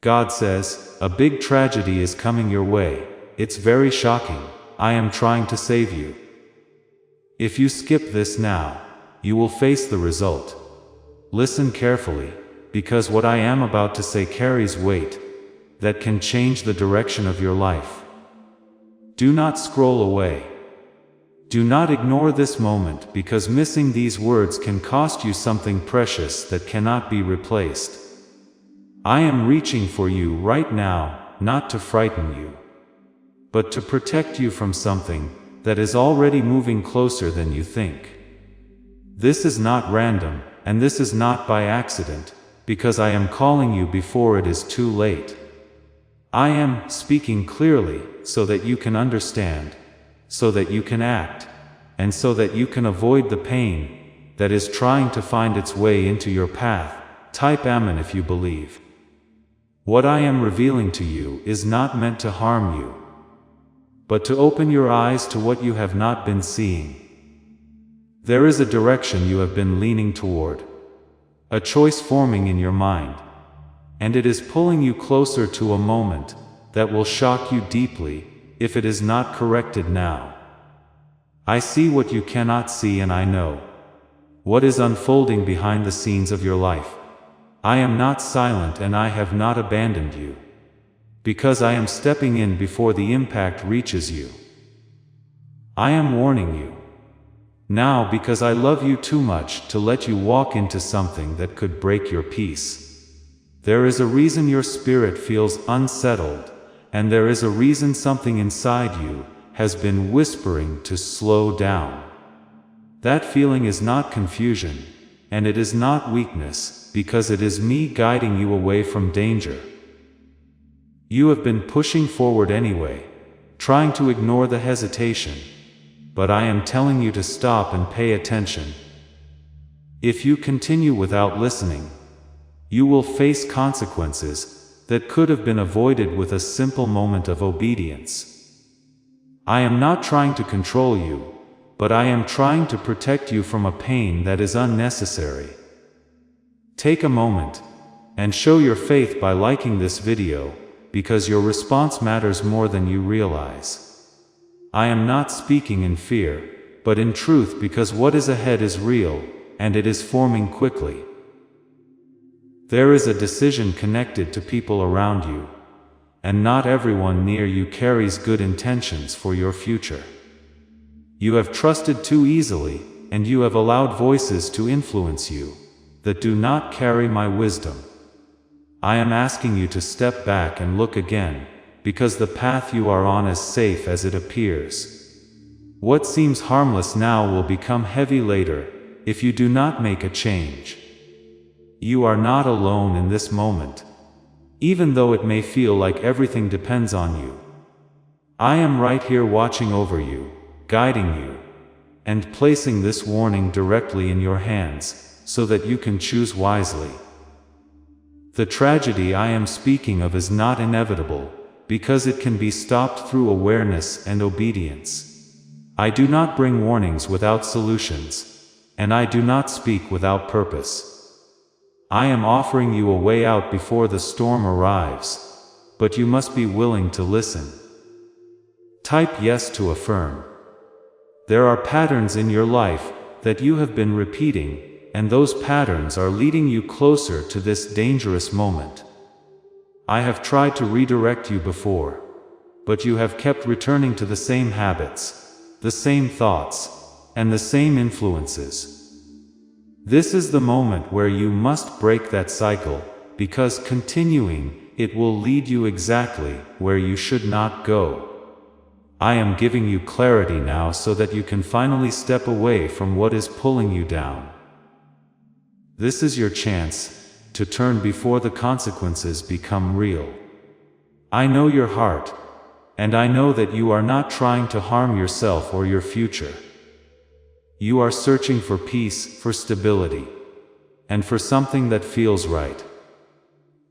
God says, a big tragedy is coming your way. It's very shocking. I am trying to save you. If you skip this now, you will face the result. Listen carefully, because what I am about to say carries weight that can change the direction of your life. Do not scroll away. Do not ignore this moment, because missing these words can cost you something precious that cannot be replaced. I am reaching for you right now, not to frighten you, but to protect you from something that is already moving closer than you think. This is not random, and this is not by accident, because I am calling you before it is too late. I am speaking clearly so that you can understand, so that you can act, and so that you can avoid the pain that is trying to find its way into your path. Type Amen if you believe. What I am revealing to you is not meant to harm you, but to open your eyes to what you have not been seeing. There is a direction you have been leaning toward, a choice forming in your mind, and it is pulling you closer to a moment that will shock you deeply if it is not corrected now. I see what you cannot see, and I know what is unfolding behind the scenes of your life. I am not silent, and I have not abandoned you, because I am stepping in before the impact reaches you. I am warning you now because I love you too much to let you walk into something that could break your peace. There is a reason your spirit feels unsettled, and there is a reason something inside you has been whispering to slow down. That feeling is not confusion, and it is not weakness, because it is me guiding you away from danger. You have been pushing forward anyway, trying to ignore the hesitation, but I am telling you to stop and pay attention. If you continue without listening, you will face consequences that could have been avoided with a simple moment of obedience. I am not trying to control you, but I am trying to protect you from a pain that is unnecessary. Take a moment and show your faith by liking this video, because your response matters more than you realize. I am not speaking in fear, but in truth, because what is ahead is real, and it is forming quickly. There is a decision connected to people around you, and not everyone near you carries good intentions for your future. You have trusted too easily, and you have allowed voices to influence you that do not carry my wisdom. I am asking you to step back and look again, because the path you are on is safe as it appears. What seems harmless now will become heavy later, if you do not make a change. You are not alone in this moment, even though it may feel like everything depends on you. I am right here watching over you, guiding you, and placing this warning directly in your hands, so that you can choose wisely. The tragedy I am speaking of is not inevitable, because it can be stopped through awareness and obedience. I do not bring warnings without solutions, and I do not speak without purpose. I am offering you a way out before the storm arrives, but you must be willing to listen. Type yes to affirm. There are patterns in your life that you have been repeating, and those patterns are leading you closer to this dangerous moment. I have tried to redirect you before, but you have kept returning to the same habits, the same thoughts, and the same influences. This is the moment where you must break that cycle, because continuing it will lead you exactly where you should not go. I am giving you clarity now so that you can finally step away from what is pulling you down. This is your chance to turn before the consequences become real. I know your heart, and I know that you are not trying to harm yourself or your future. You are searching for peace, for stability, and for something that feels right.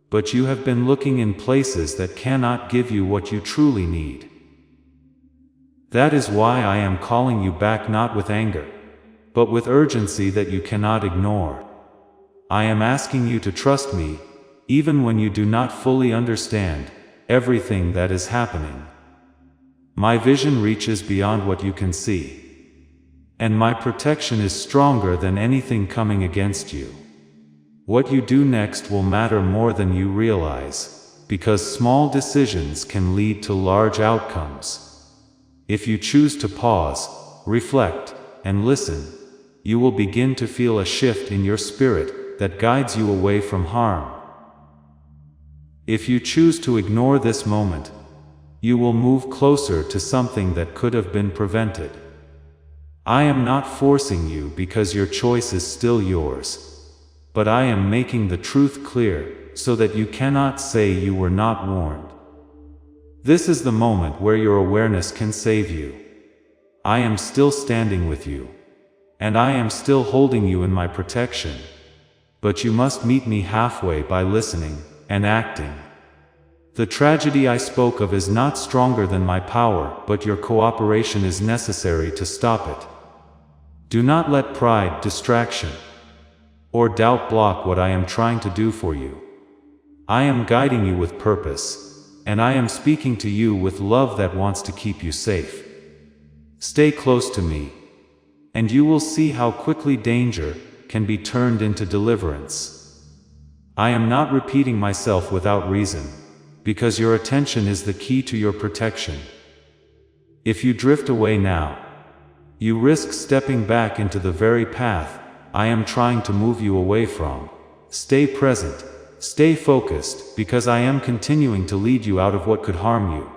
But you have been looking in places that cannot give you what you truly need. That is why I am calling you back, not with anger, but with urgency that you cannot ignore. I am asking you to trust me, even when you do not fully understand everything that is happening. My vision reaches beyond what you can see, and my protection is stronger than anything coming against you. What you do next will matter more than you realize, because small decisions can lead to large outcomes. If you choose to pause, reflect, and listen, you will begin to feel a shift in your spirit that guides you away from harm. If you choose to ignore this moment, you will move closer to something that could have been prevented. I am not forcing you because your choice is still yours, but I am making the truth clear so that you cannot say you were not warned. This is the moment where your awareness can save you. I am still standing with you, and I am still holding you in my protection, but you must meet me halfway by listening and acting. The tragedy I spoke of is not stronger than my power, but your cooperation is necessary to stop it. Do not let pride, distraction, or doubt block what I am trying to do for you. I am guiding you with purpose, and I am speaking to you with love that wants to keep you safe. Stay close to me, and you will see how quickly danger can be turned into deliverance. I am not repeating myself without reason, because your attention is the key to your protection. If you drift away now, you risk stepping back into the very path I am trying to move you away from. Stay present, stay focused, because I am continuing to lead you out of what could harm you.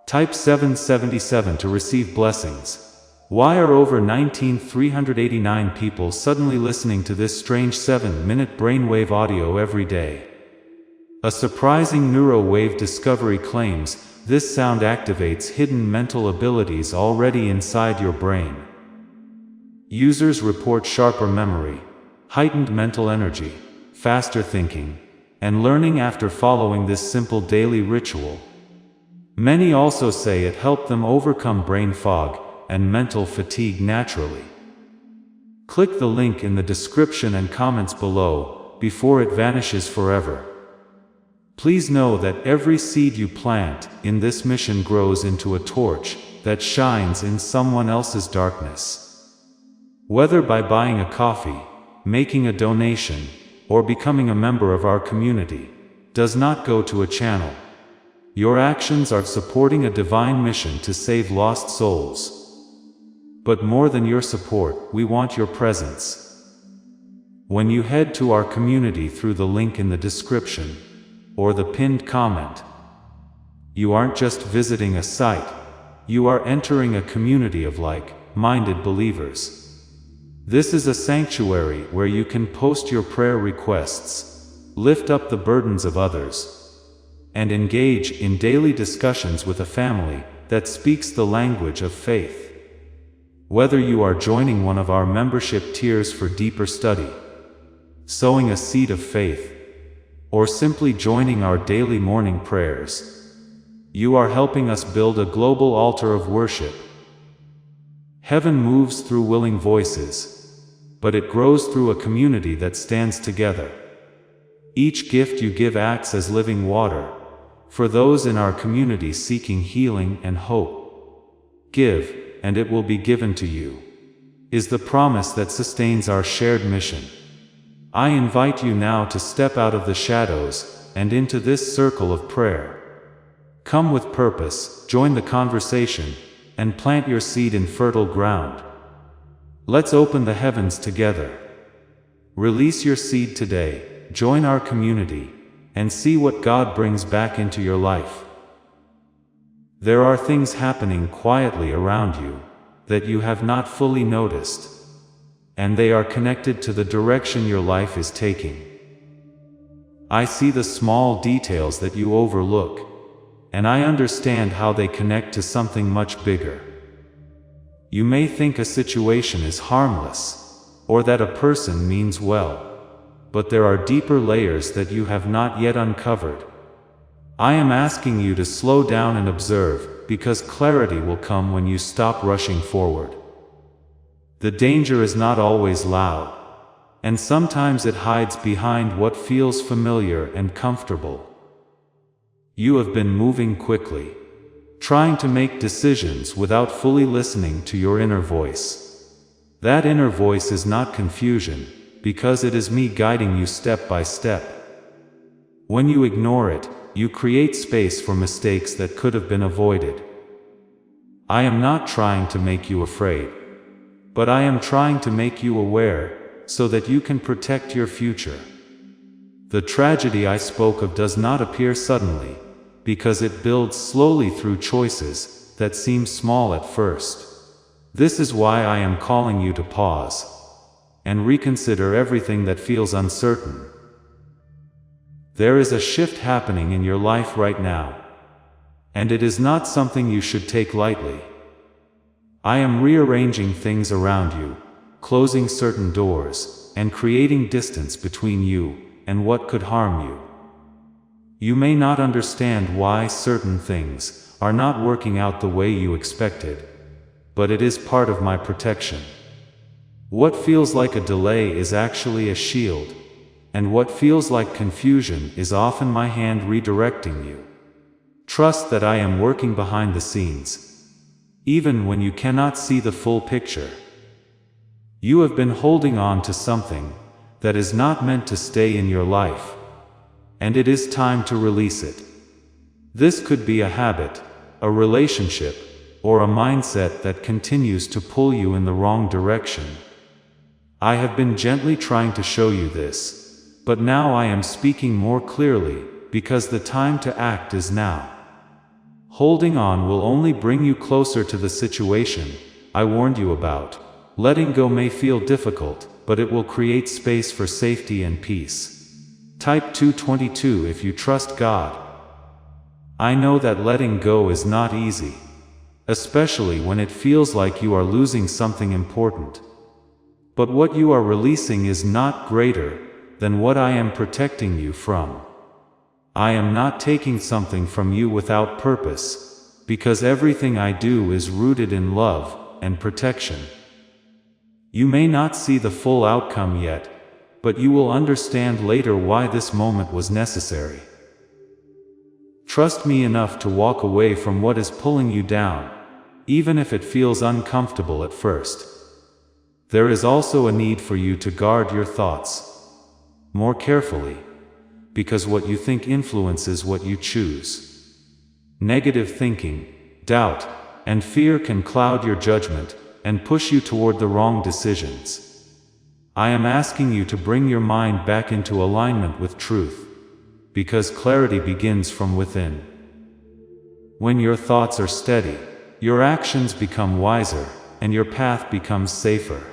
Type 777 to receive blessings. Why are over 19,389 people suddenly listening to this strange 7-minute brainwave audio every day? A surprising neurowave discovery claims this sound activates hidden mental abilities already inside your brain. Users report sharper memory, heightened mental energy, faster thinking, and learning after following this simple daily ritual. Many also say it helped them overcome brain fog and mental fatigue naturally. Click the link in the description and comments below before it vanishes forever. Please know that every seed you plant in this mission grows into a torch that shines in someone else's darkness. Whether by buying a coffee, making a donation, or becoming a member of our community, does not go to a channel. Your actions are supporting a divine mission to save lost souls. But more than your support, we want your presence. When you head to our community through the link in the description, or the pinned comment, you aren't just visiting a site, you are entering a community of like-minded believers. This is a sanctuary where you can post your prayer requests, lift up the burdens of others, and engage in daily discussions with a family that speaks the language of faith. Whether you are joining one of our membership tiers for deeper study, sowing a seed of faith, or simply joining our daily morning prayers, you are helping us build a global altar of worship. Heaven moves through willing voices, but it grows through a community that stands together. Each gift you give acts as living water for those in our community seeking healing and hope. Give, and it will be given to you, is the promise that sustains our shared mission. I invite you now to step out of the shadows and into this circle of prayer. Come with purpose, join the conversation, and plant your seed in fertile ground. Let's open the heavens together. Release your seed today, join our community, and see what God brings back into your life. There are things happening quietly around you that you have not fully noticed, and they are connected to the direction your life is taking. I see the small details that you overlook, and I understand how they connect to something much bigger. You may think a situation is harmless, or that a person means well, but there are deeper layers that you have not yet uncovered. I am asking you to slow down and observe, because clarity will come when you stop rushing forward. The danger is not always loud. and sometimes it hides behind what feels familiar and comfortable. You have been moving quickly, trying to make decisions without fully listening to your inner voice. That inner voice is not confusion, because it is me guiding you step by step. When you ignore it, you create space for mistakes that could have been avoided. I am not trying to make you afraid, but I am trying to make you aware, so that you can protect your future. The tragedy I spoke of does not appear suddenly, because it builds slowly through choices that seem small at first. This is why I am calling you to pause and reconsider everything that feels uncertain. There is a shift happening in your life right now, and it is not something you should take lightly. I am rearranging things around you, closing certain doors, and creating distance between you and what could harm you. You may not understand why certain things are not working out the way you expected, but it is part of my protection. What feels like a delay is actually a shield, and what feels like confusion is often my hand redirecting you. Trust that I am working behind the scenes, even when you cannot see the full picture. You have been holding on to something that is not meant to stay in your life, and it is time to release it. This could be a habit, a relationship, or a mindset that continues to pull you in the wrong direction. I have been gently trying to show you this, but now I am speaking more clearly, because the time to act is now. Holding on will only bring you closer to the situation I warned you about. Letting go may feel difficult, but it will create space for safety and peace. Type 222 if you trust God. I know that letting go is not easy, especially when it feels like you are losing something important. But what you are releasing is not greater than what I am protecting you from. I am not taking something from you without purpose, because everything I do is rooted in love and protection. You may not see the full outcome yet, but you will understand later why this moment was necessary. Trust me enough to walk away from what is pulling you down, even if it feels uncomfortable at first. There is also a need for you to guard your thoughts more carefully, because what you think influences what you choose. Negative thinking, doubt, and fear can cloud your judgment and push you toward the wrong decisions. I am asking you to bring your mind back into alignment with truth, because clarity begins from within. When your thoughts are steady, your actions become wiser, and your path becomes safer.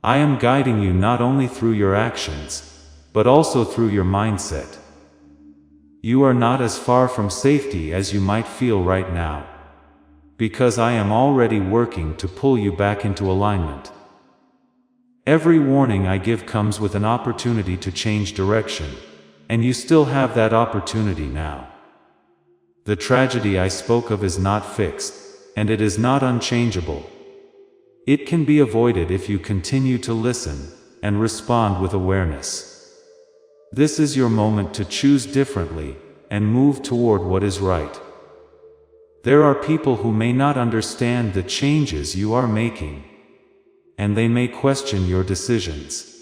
I am guiding you not only through your actions, but also through your mindset. You are not as far from safety as you might feel right now, because I am already working to pull you back into alignment. Every warning I give comes with an opportunity to change direction, and you still have that opportunity now. The tragedy I spoke of is not fixed, and it is not unchangeable. It can be avoided if you continue to listen and respond with awareness. This is your moment to choose differently and move toward what is right. There are people who may not understand the changes you are making, and they may question your decisions.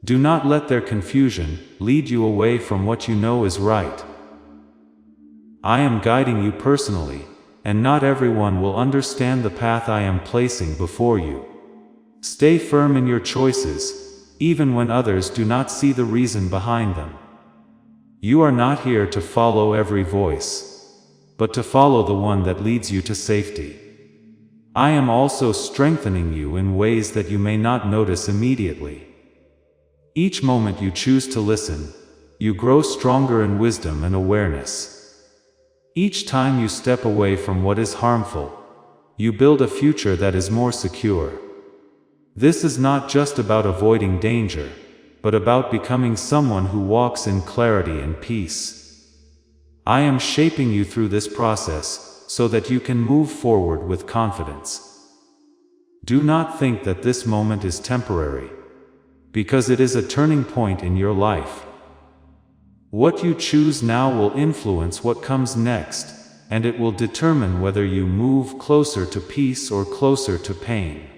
Do not let their confusion lead you away from what you know is right. I am guiding you personally, and not everyone will understand the path I am placing before you. Stay firm in your choices, even when others do not see the reason behind them. You are not here to follow every voice, but to follow the one that leads you to safety. I am also strengthening you in ways that you may not notice immediately. Each moment you choose to listen, you grow stronger in wisdom and awareness. Each time you step away from what is harmful, you build a future that is more secure. This is not just about avoiding danger, but about becoming someone who walks in clarity and peace. I am shaping you through this process, so that you can move forward with confidence. Do not think that this moment is temporary. because it is a turning point in your life. What you choose now will influence what comes next, and it will determine whether you move closer to peace or closer to pain.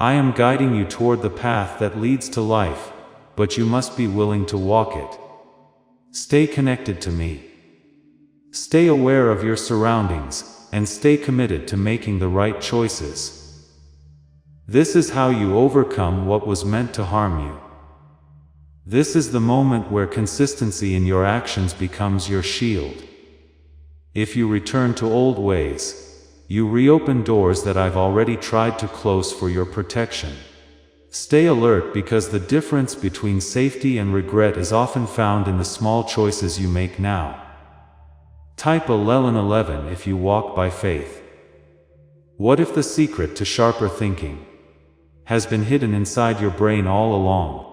I am guiding you toward the path that leads to life, but you must be willing to walk it. Stay connected to me. Stay aware of your surroundings, and stay committed to making the right choices. This is how you overcome what was meant to harm you. This is the moment where consistency in your actions becomes your shield. If you return to old ways, you reopen doors that I've already tried to close for your protection. Stay alert, because the difference between safety and regret is often found in the small choices you make now. Type 1111 if you walk by faith. What if the secret to sharper thinking has been hidden inside your brain all along?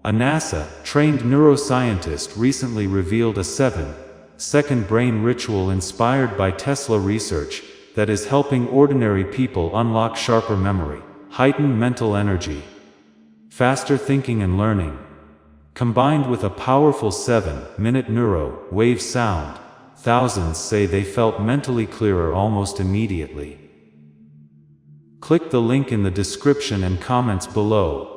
A NASA-trained neuroscientist recently revealed a 7-second brain ritual inspired by Tesla research that is helping ordinary people unlock sharper memory, heightened mental energy, faster thinking and learning. Combined with a powerful 7-minute neuro-wave sound, thousands say they felt mentally clearer almost immediately. Click the link in the description and comments below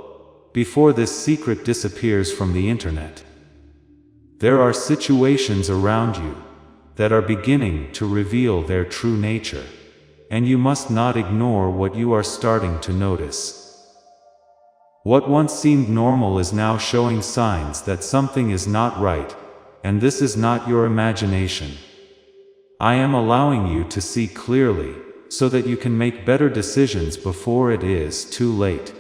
before this secret disappears from the internet. There are situations around you that are beginning to reveal their true nature, and you must not ignore what you are starting to notice. What once seemed normal is now showing signs that something is not right, and this is not your imagination. I am allowing you to see clearly, so that you can make better decisions before it is too late.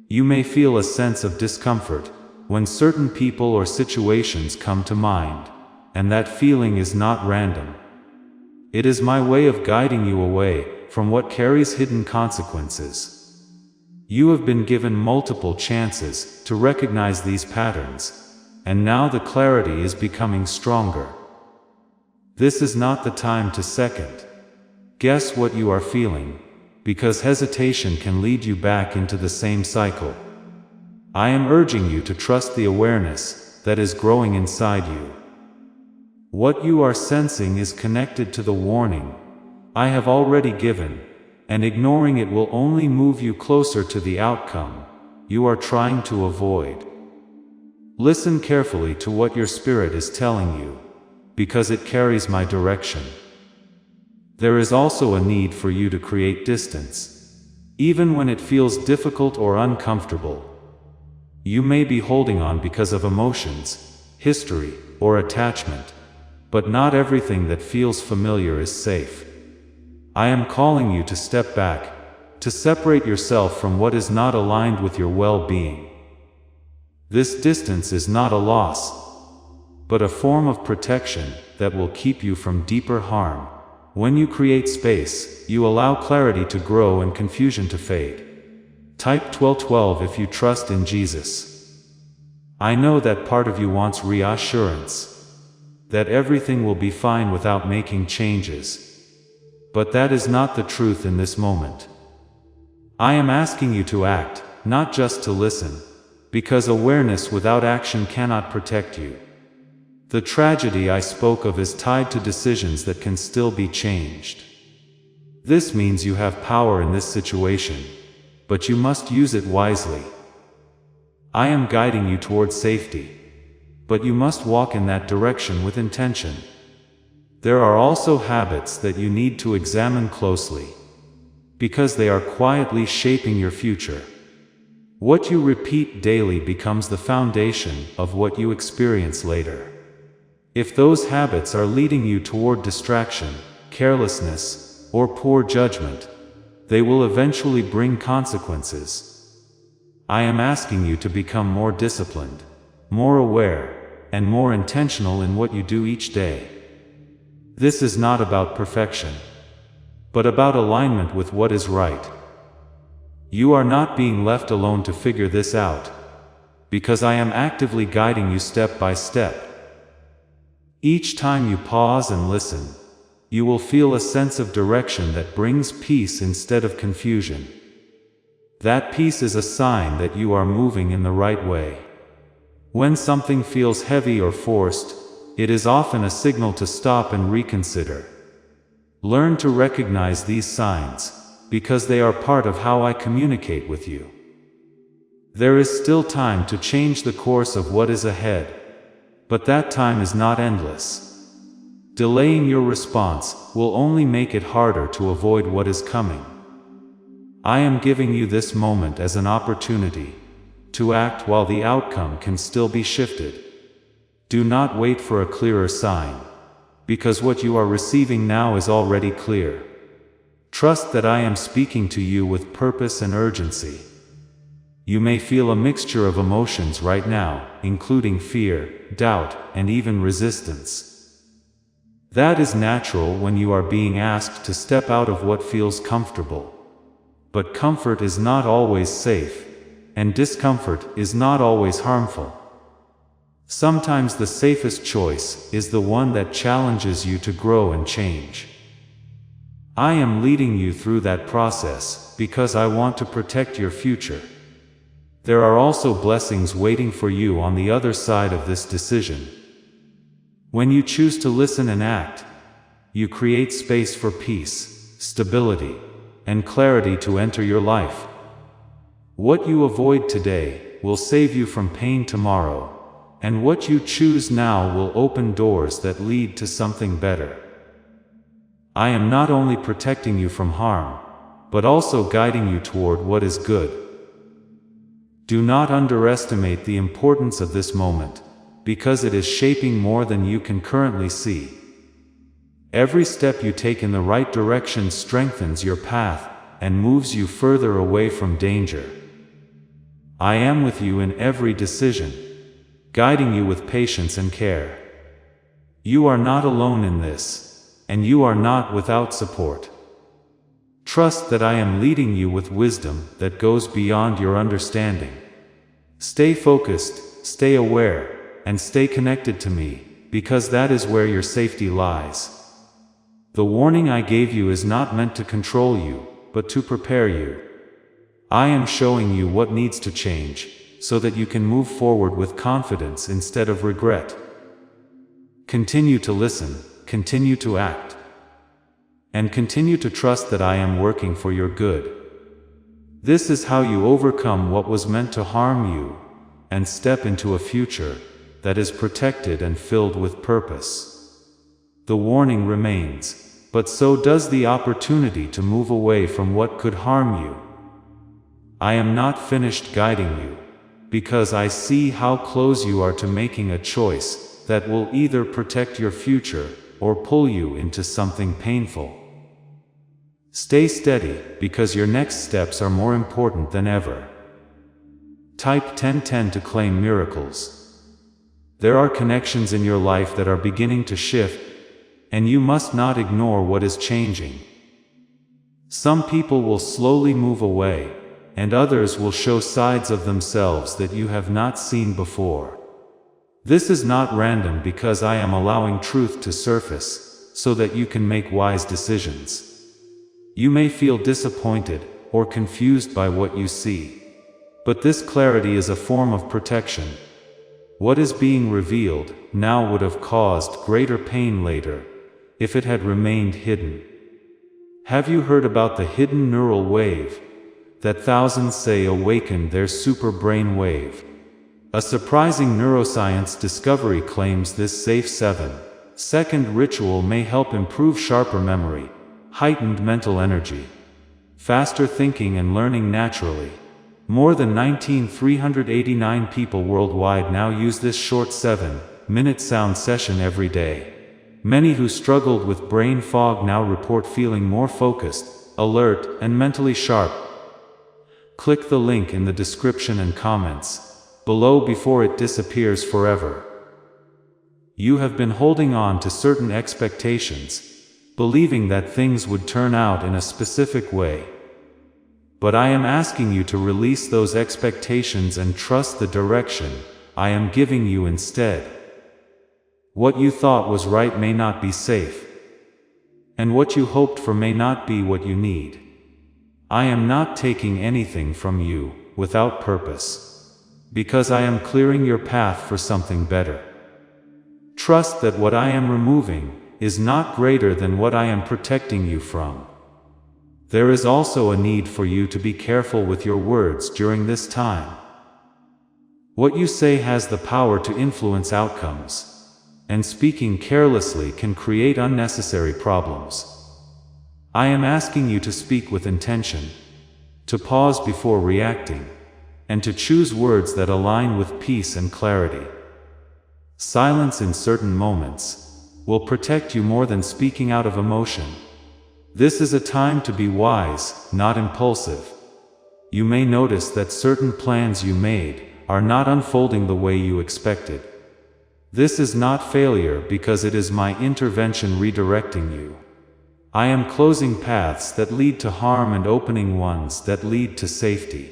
You may feel a sense of discomfort when certain people or situations come to mind, and that feeling is not random. It is my way of guiding you away from what carries hidden consequences. You have been given multiple chances to recognize these patterns, and now the clarity is becoming stronger. This is not the time to second guess what you are feeling, because hesitation can lead you back into the same cycle. I am urging you to trust the awareness that is growing inside you. What you are sensing is connected to the warning I have already given, and ignoring it will only move you closer to the outcome you are trying to avoid. Listen carefully to what your spirit is telling you, because it carries my direction. There is also a need for you to create distance, even when it feels difficult or uncomfortable. You may be holding on because of emotions, history, or attachment, but not everything that feels familiar is safe. I am calling you to step back, to separate yourself from what is not aligned with your well-being. This distance is not a loss, but a form of protection that will keep you from deeper harm. When you create space, you allow clarity to grow and confusion to fade. Type 1212 if you trust in Jesus. I know that part of you wants reassurance, that everything will be fine without making changes. But that is not the truth in this moment. I am asking you to act, not just to listen, because awareness without action cannot protect you. The tragedy I spoke of is tied to decisions that can still be changed. This means you have power in this situation, but you must use it wisely. I am guiding you toward safety, but you must walk in that direction with intention. There are also habits that you need to examine closely, because they are quietly shaping your future. What you repeat daily becomes the foundation of what you experience later. If those habits are leading you toward distraction, carelessness, or poor judgment, they will eventually bring consequences. I am asking you to become more disciplined, more aware, and more intentional in what you do each day. This is not about perfection, but about alignment with what is right. You are not being left alone to figure this out, because I am actively guiding you step by step. Each time you pause and listen, you will feel a sense of direction that brings peace instead of confusion. That peace is a sign that you are moving in the right way. When something feels heavy or forced, it is often a signal to stop and reconsider. Learn to recognize these signs, because they are part of how I communicate with you. There is still time to change the course of what is ahead, but that time is not endless. Delaying your response will only make it harder to avoid what is coming. I am giving you this moment as an opportunity to act while the outcome can still be shifted. Do not wait for a clearer sign, because what you are receiving now is already clear. Trust that I am speaking to you with purpose and urgency. You may feel a mixture of emotions right now, including fear, doubt, and even resistance. That is natural when you are being asked to step out of what feels comfortable. But comfort is not always safe, and discomfort is not always harmful. Sometimes the safest choice is the one that challenges you to grow and change. I am leading you through that process because I want to protect your future. There are also blessings waiting for you on the other side of this decision. When you choose to listen and act, you create space for peace, stability, and clarity to enter your life. What you avoid today will save you from pain tomorrow, and what you choose now will open doors that lead to something better. I am not only protecting you from harm, but also guiding you toward what is good. Do not underestimate the importance of this moment, because it is shaping more than you can currently see. Every step you take in the right direction strengthens your path and moves you further away from danger. I am with you in every decision, guiding you with patience and care. You are not alone in this, and you are not without support. Trust that I am leading you with wisdom that goes beyond your understanding. Stay focused, stay aware, and stay connected to me, because that is where your safety lies. The warning I gave you is not meant to control you, but to prepare you. I am showing you what needs to change, so that you can move forward with confidence instead of regret. Continue to listen, continue to act, and continue to trust that I am working for your good. This is how you overcome what was meant to harm you, and step into a future that is protected and filled with purpose. The warning remains, but so does the opportunity to move away from what could harm you. I am not finished guiding you, because I see how close you are to making a choice that will either protect your future or pull you into something painful. Stay steady, because your next steps are more important than ever. Type 1010 to claim miracles. There are connections in your life that are beginning to shift, and you must not ignore what is changing. Some people will slowly move away, and others will show sides of themselves that you have not seen before. This is not random, because I am allowing truth to surface, so that you can make wise decisions. You may feel disappointed or confused by what you see, but this clarity is a form of protection. What is being revealed now would have caused greater pain later, if it had remained hidden. Have you heard about the hidden neural wave that thousands say awakened their super brain wave? A surprising neuroscience discovery claims this safe 7-second ritual may help improve sharper memory, heightened mental energy, faster thinking, and learning naturally. More than 19,389 people worldwide now use this short 7-minute sound session every day. Many who struggled with brain fog now report feeling more focused, alert, and mentally sharp. Click the link in the description and comments below before it disappears forever. You have been holding on to certain expectations, believing that things would turn out in a specific way. But I am asking you to release those expectations and trust the direction I am giving you instead. What you thought was right may not be safe, and what you hoped for may not be what you need. I am not taking anything from you without purpose, because I am clearing your path for something better. Trust that what I am removing is not greater than what I am protecting you from. There is also a need for you to be careful with your words during this time. What you say has the power to influence outcomes, and speaking carelessly can create unnecessary problems. I am asking you to speak with intention, to pause before reacting, and to choose words that align with peace and clarity. Silence in certain moments will protect you more than speaking out of emotion. This is a time to be wise, not impulsive. You may notice that certain plans you made are not unfolding the way you expected. This is not failure because it is my intervention redirecting you. I am closing paths that lead to harm and opening ones that lead to safety.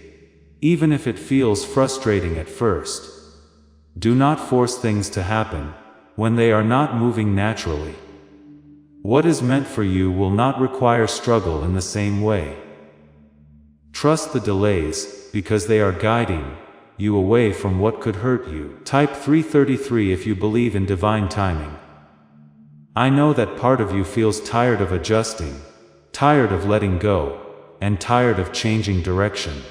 Even if it feels frustrating at first. Do not force things to happen when they are not moving naturally. What is meant for you will not require struggle in the same way. Trust the delays, because they are guiding you away from what could hurt you. Type 333 if you believe in divine timing. I know that part of you feels tired of adjusting, tired of letting go, and tired of changing direction.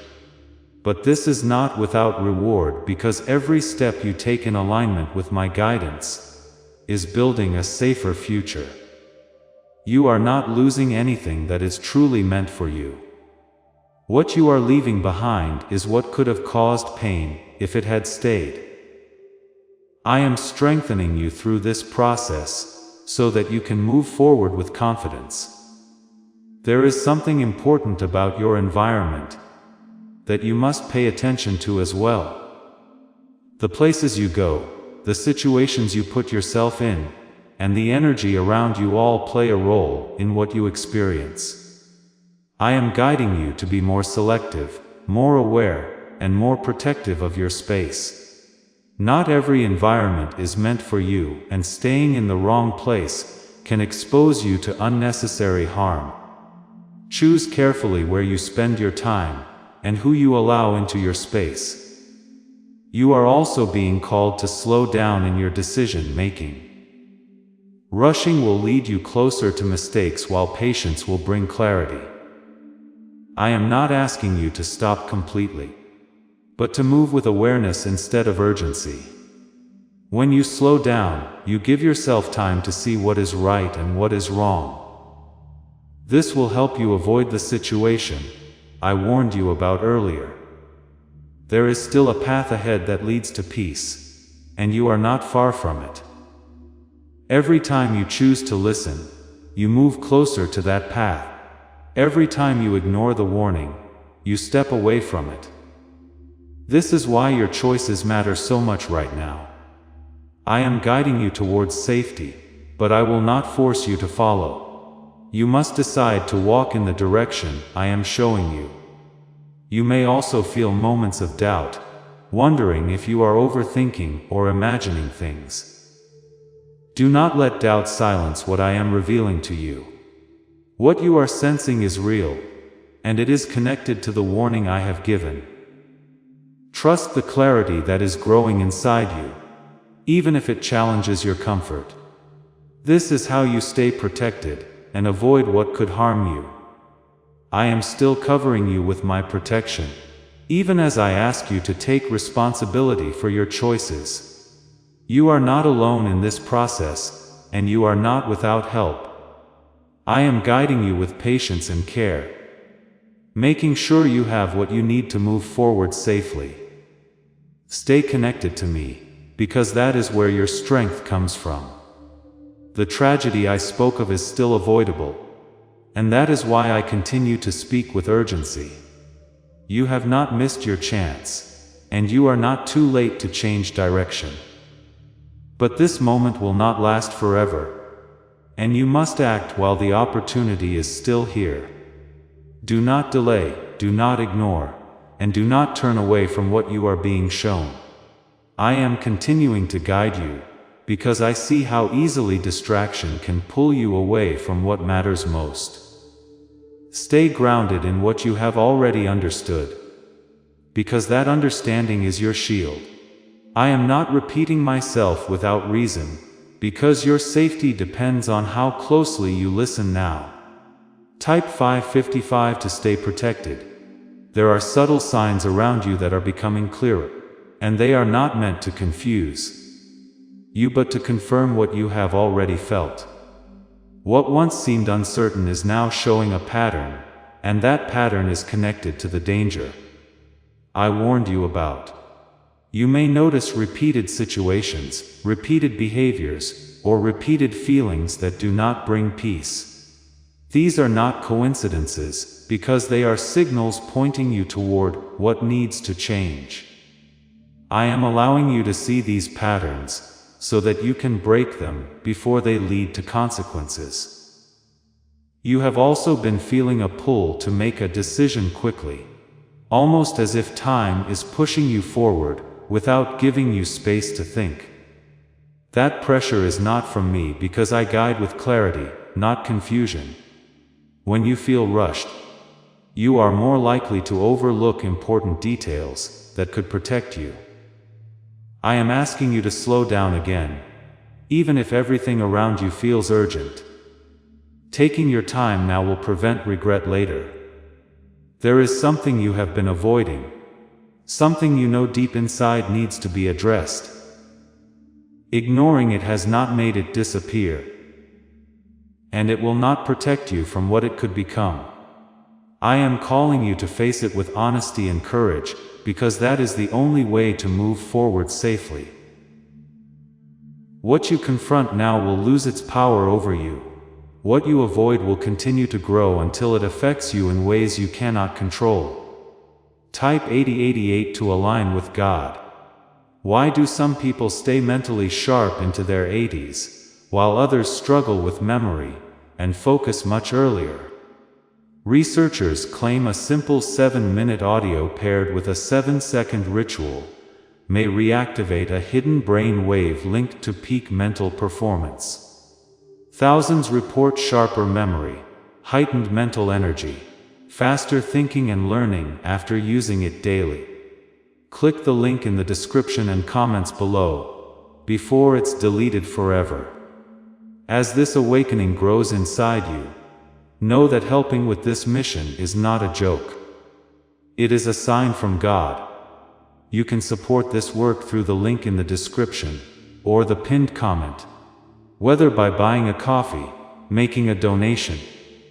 But this is not without reward, because every step you take in alignment with my guidance is building a safer future. You are not losing anything that is truly meant for you. What you are leaving behind is what could have caused pain if it had stayed. I am strengthening you through this process so that you can move forward with confidence. There is something important about your environment that you must pay attention to as well. The places you go, the situations you put yourself in, and the energy around you all play a role in what you experience. I am guiding you to be more selective, more aware, and more protective of your space. Not every environment is meant for you, and staying in the wrong place can expose you to unnecessary harm. Choose carefully where you spend your time, and who you allow into your space. You are also being called to slow down in your decision-making. Rushing will lead you closer to mistakes, while patience will bring clarity. I am not asking you to stop completely, but to move with awareness instead of urgency. When you slow down, you give yourself time to see what is right and what is wrong. This will help you avoid the situation I warned you about earlier. There is still a path ahead that leads to peace, and you are not far from it. Every time you choose to listen, you move closer to that path. Every time you ignore the warning, you step away from it. This is why your choices matter so much right now. I am guiding you towards safety, but I will not force you to follow. You must decide to walk in the direction I am showing you. You may also feel moments of doubt, wondering if you are overthinking or imagining things. Do not let doubt silence what I am revealing to you. What you are sensing is real, and it is connected to the warning I have given. Trust the clarity that is growing inside you, even if it challenges your comfort. This is how you stay protected and avoid what could harm you. I am still covering you with my protection, even as I ask you to take responsibility for your choices. You are not alone in this process, and you are not without help. I am guiding you with patience and care, making sure you have what you need to move forward safely. Stay connected to me, because that is where your strength comes from. The tragedy I spoke of is still avoidable, and that is why I continue to speak with urgency. You have not missed your chance, and you are not too late to change direction. But this moment will not last forever, and you must act while the opportunity is still here. Do not delay, do not ignore, and do not turn away from what you are being shown. I am continuing to guide you, because I see how easily distraction can pull you away from what matters most. Stay grounded in what you have already understood, because that understanding is your shield. I am not repeating myself without reason, because your safety depends on how closely you listen now. Type 555 to stay protected. There are subtle signs around you that are becoming clearer, and they are not meant to confuse you but to confirm what you have already felt. What once seemed uncertain is now showing a pattern, and that pattern is connected to the danger I warned you about. You may notice repeated situations, repeated behaviors, or repeated feelings that do not bring peace. These are not coincidences, because they are signals pointing you toward what needs to change. I am allowing you to see these patterns, so that you can break them before they lead to consequences. You have also been feeling a pull to make a decision quickly, almost as if time is pushing you forward without giving you space to think. That pressure is not from me, because I guide with clarity, not confusion. When you feel rushed, you are more likely to overlook important details that could protect you. I am asking you to slow down again, even if everything around you feels urgent. Taking your time now will prevent regret later. There is something you have been avoiding, something you know deep inside needs to be addressed. Ignoring it has not made it disappear, and it will not protect you from what it could become. I am calling you to face it with honesty and courage, because that is the only way to move forward safely. What you confront now will lose its power over you. What you avoid will continue to grow until it affects you in ways you cannot control. Type 8088 to align with God. Why do some people stay mentally sharp into their 80s, while others struggle with memory and focus much earlier? Researchers claim a simple 7-minute audio paired with a 7-second ritual may reactivate a hidden brain wave linked to peak mental performance. Thousands report sharper memory, heightened mental energy, faster thinking and learning after using it daily. Click the link in the description and comments below, before it's deleted forever. As this awakening grows inside you, know that helping with this mission is not a joke. It is a sign from God. You can support this work through the link in the description, or the pinned comment. Whether by buying a coffee, making a donation,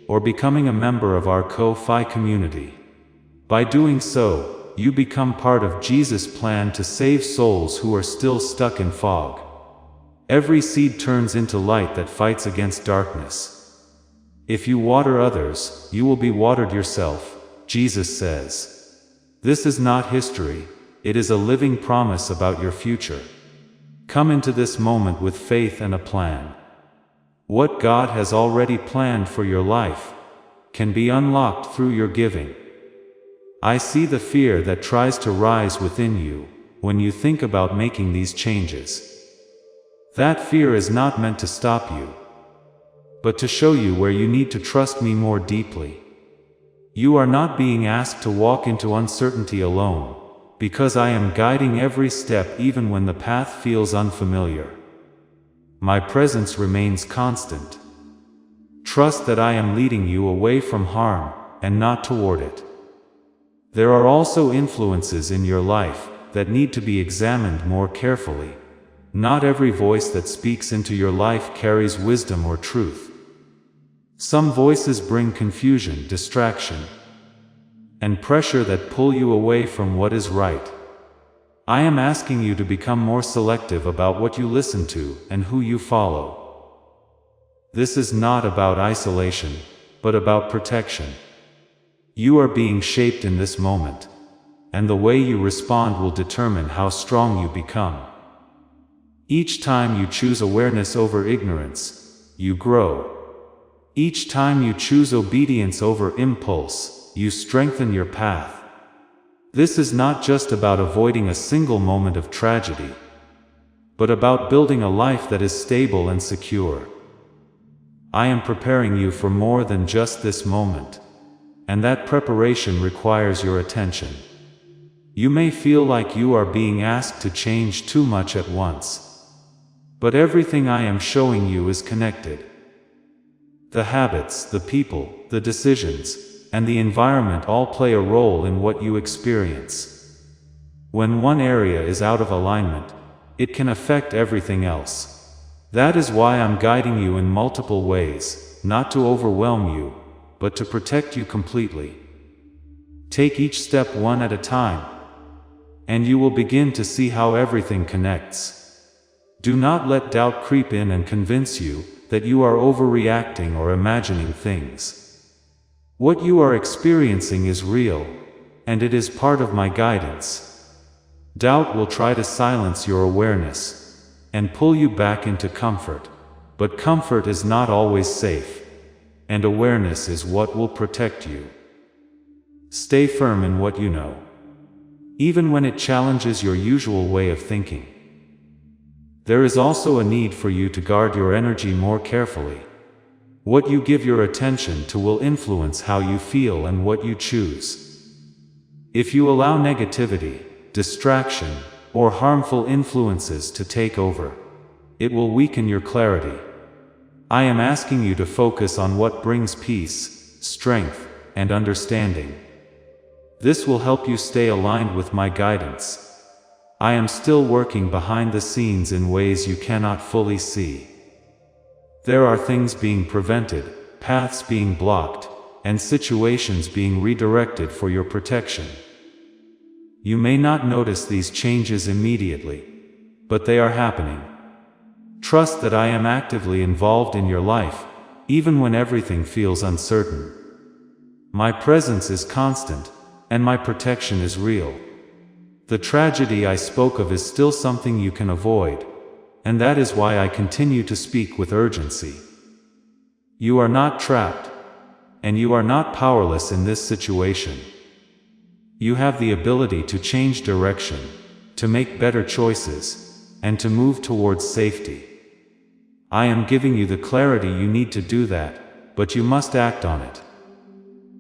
or becoming a member of our Ko-Fi community. By doing so, you become part of Jesus' plan to save souls who are still stuck in fog. Every seed turns into light that fights against darkness. If you water others, you will be watered yourself, Jesus says. This is not history, it is a living promise about your future. Come into this moment with faith and a plan. What God has already planned for your life can be unlocked through your giving. I see the fear that tries to rise within you when you think about making these changes. That fear is not meant to stop you, but to show you where you need to trust me more deeply. You are not being asked to walk into uncertainty alone, because I am guiding every step even when the path feels unfamiliar. My presence remains constant. Trust that I am leading you away from harm, and not toward it. There are also influences in your life that need to be examined more carefully. Not every voice that speaks into your life carries wisdom or truth. Some voices bring confusion, distraction, and pressure that pull you away from what is right. I am asking you to become more selective about what you listen to and who you follow. This is not about isolation, but about protection. You are being shaped in this moment, and the way you respond will determine how strong you become. Each time you choose awareness over ignorance, you grow. Each time you choose obedience over impulse, you strengthen your path. This is not just about avoiding a single moment of tragedy, but about building a life that is stable and secure. I am preparing you for more than just this moment. and that preparation requires your attention. You may feel like you are being asked to change too much at once. But everything I am showing you is connected. The habits, the people, the decisions, and the environment all play a role in what you experience. When one area is out of alignment, it can affect everything else. That is why I'm guiding you in multiple ways, not to overwhelm you, but to protect you completely. Take each step one at a time, and you will begin to see how everything connects. Do not let doubt creep in and convince you that you are overreacting or imagining things. What you are experiencing is real, and it is part of my guidance. Doubt will try to silence your awareness and pull you back into comfort, but comfort is not always safe, and awareness is what will protect you. Stay firm in what you know, even when it challenges your usual way of thinking. There is also a need for you to guard your energy more carefully. What you give your attention to will influence how you feel and what you choose. If you allow negativity, distraction, or harmful influences to take over, it will weaken your clarity. I am asking you to focus on what brings peace, strength, and understanding. This will help you stay aligned with my guidance. I am still working behind the scenes in ways you cannot fully see. There are things being prevented, paths being blocked, and situations being redirected for your protection. You may not notice these changes immediately, but they are happening. Trust that I am actively involved in your life, even when everything feels uncertain. My presence is constant, and my protection is real. The tragedy I spoke of is still something you can avoid, and that is why I continue to speak with urgency. You are not trapped, and you are not powerless in this situation. You have the ability to change direction, to make better choices, and to move towards safety. I am giving you the clarity you need to do that, but you must act on it.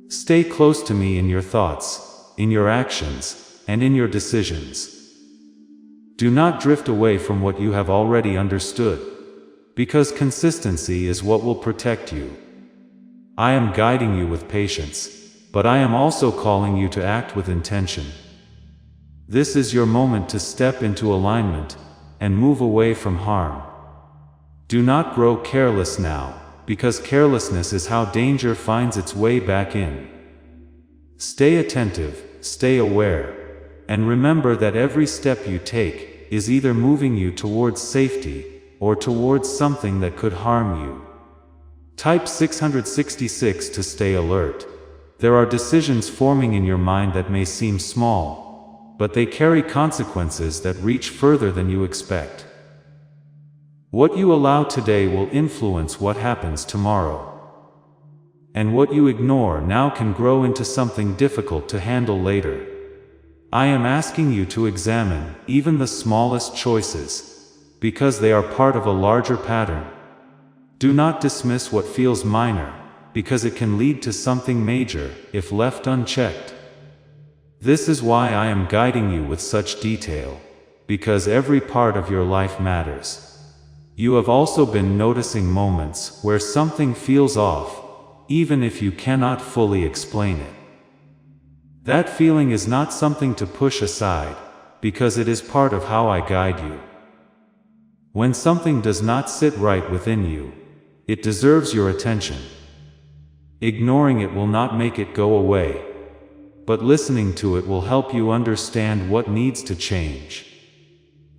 Stay close to me in your thoughts, in your actions, and in your decisions. Do not drift away from what you have already understood, because consistency is what will protect you. I am guiding you with patience, but I am also calling you to act with intention. This is your moment to step into alignment and move away from harm. Do not grow careless now, because carelessness is how danger finds its way back in. Stay attentive, stay aware, and remember that every step you take is either moving you towards safety or towards something that could harm you. Type 666 to stay alert. There are decisions forming in your mind that may seem small, but they carry consequences that reach further than you expect. What you allow today will influence what happens tomorrow. And what you ignore now can grow into something difficult to handle later. I am asking you to examine even the smallest choices, because they are part of a larger pattern. Do not dismiss what feels minor, because it can lead to something major if left unchecked. This is why I am guiding you with such detail, because every part of your life matters. You have also been noticing moments where something feels off, even if you cannot fully explain it. That feeling is not something to push aside, because it is part of how I guide you. When something does not sit right within you, it deserves your attention. Ignoring it will not make it go away, but listening to it will help you understand what needs to change.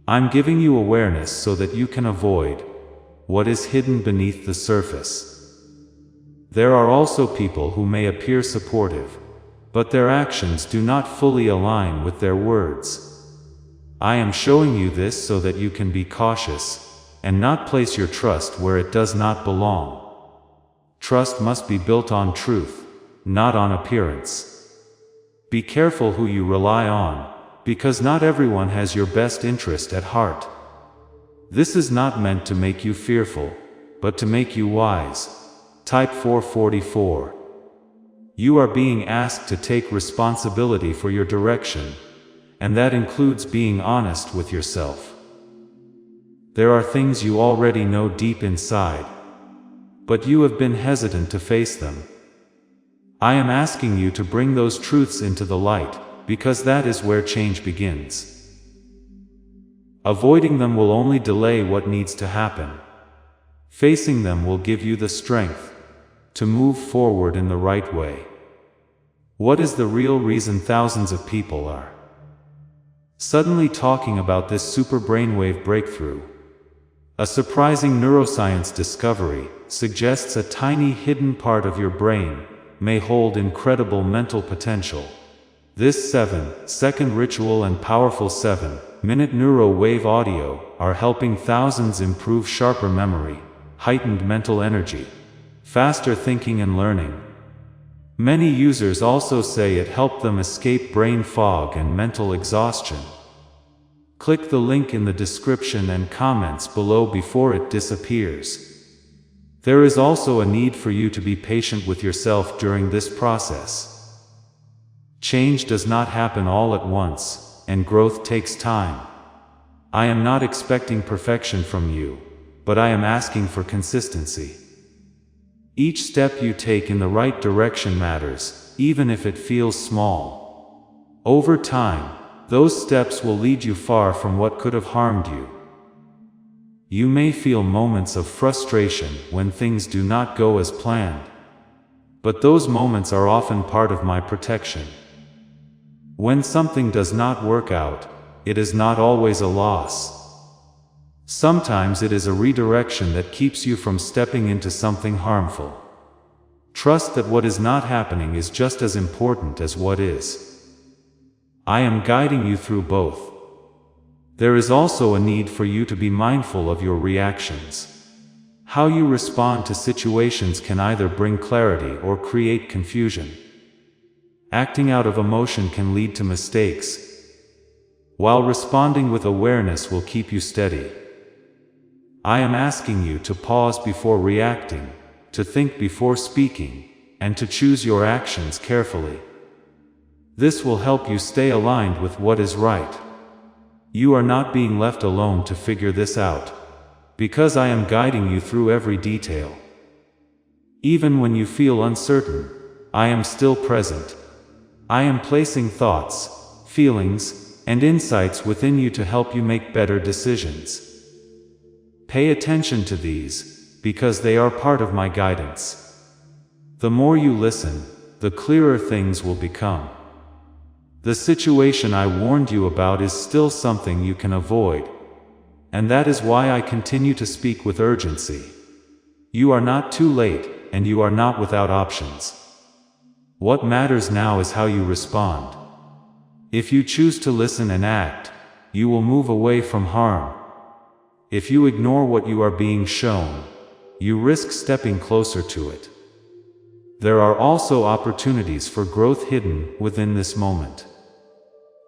I'm giving you awareness so that you can avoid what is hidden beneath the surface. There are also people who may appear supportive, but their actions do not fully align with their words. I am showing you this so that you can be cautious and not place your trust where it does not belong. Trust must be built on truth, not on appearance. Be careful who you rely on, because not everyone has your best interest at heart. This is not meant to make you fearful, but to make you wise. Type 444. You are being asked to take responsibility for your direction, and that includes being honest with yourself. There are things you already know deep inside, but you have been hesitant to face them. I am asking you to bring those truths into the light, because that is where change begins. Avoiding them will only delay what needs to happen. Facing them will give you the strength to move forward in the right way. What is the real reason thousands of people are suddenly talking about this super brainwave breakthrough? A surprising neuroscience discovery suggests a tiny hidden part of your brain may hold incredible mental potential. This 7-second ritual and powerful 7-minute neuro-wave audio are helping thousands improve sharper memory, heightened mental energy, faster thinking and learning. Many users also say it helped them escape brain fog and mental exhaustion. Click the link in the description and comments below before it disappears. There is also a need for you to be patient with yourself during this process. Change does not happen all at once, and growth takes time. I am not expecting perfection from you, but I am asking for consistency. Each step you take in the right direction matters, even if it feels small. Over time, those steps will lead you far from what could have harmed you. You may feel moments of frustration when things do not go as planned, but those moments are often part of my protection. When something does not work out, it is not always a loss. Sometimes it is a redirection that keeps you from stepping into something harmful. Trust that what is not happening is just as important as what is. I am guiding you through both. There is also a need for you to be mindful of your reactions. How you respond to situations can either bring clarity or create confusion. Acting out of emotion can lead to mistakes, while responding with awareness will keep you steady. I am asking you to pause before reacting, to think before speaking, and to choose your actions carefully. This will help you stay aligned with what is right. You are not being left alone to figure this out, because I am guiding you through every detail. Even when you feel uncertain, I am still present. I am placing thoughts, feelings, and insights within you to help you make better decisions. Pay attention to these, because they are part of my guidance. The more you listen, the clearer things will become. The situation I warned you about is still something you can avoid, and that is why I continue to speak with urgency. You are not too late, and you are not without options. What matters now is how you respond. If you choose to listen and act, you will move away from harm. If you ignore what you are being shown, you risk stepping closer to it. There are also opportunities for growth hidden within this moment.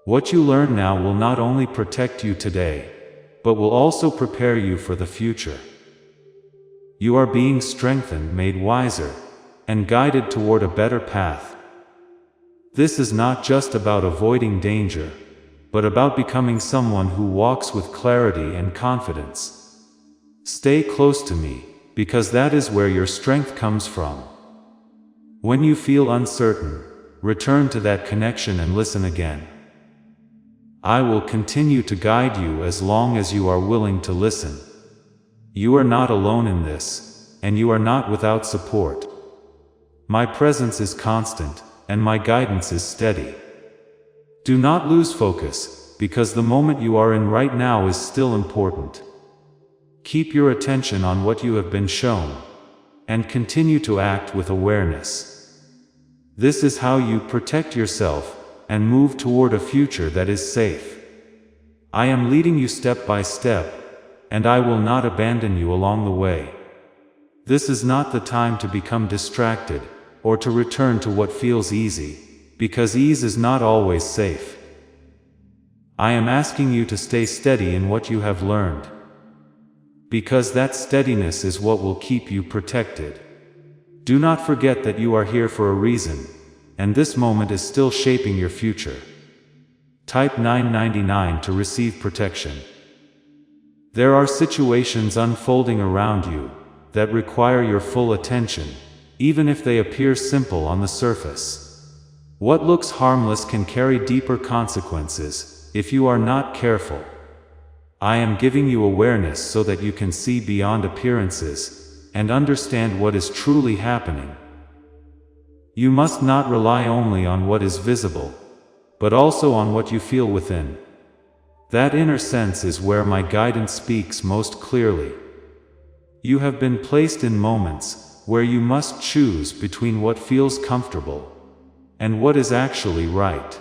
What you learn now will not only protect you today, but will also prepare you for the future. You are being strengthened, made wiser, and guided toward a better path. This is not just about avoiding danger, but about becoming someone who walks with clarity and confidence. Stay close to me, because that is where your strength comes from. When you feel uncertain, return to that connection and listen again. I will continue to guide you as long as you are willing to listen. You are not alone in this, and you are not without support. My presence is constant, and my guidance is steady. Do not lose focus, because the moment you are in right now is still important. Keep your attention on what you have been shown, and continue to act with awareness. This is how you protect yourself and move toward a future that is safe. I am leading you step by step, and I will not abandon you along the way. This is not the time to become distracted, or to return to what feels easy, because ease is not always safe. I am asking you to stay steady in what you have learned, because that steadiness is what will keep you protected. Do not forget that you are here for a reason, and this moment is still shaping your future. Type 999 to receive protection. There are situations unfolding around you that require your full attention, even if they appear simple on the surface. What looks harmless can carry deeper consequences if you are not careful. I am giving you awareness so that you can see beyond appearances and understand what is truly happening. You must not rely only on what is visible, but also on what you feel within. That inner sense is where my guidance speaks most clearly. You have been placed in moments where you must choose between what feels comfortable and what is actually right.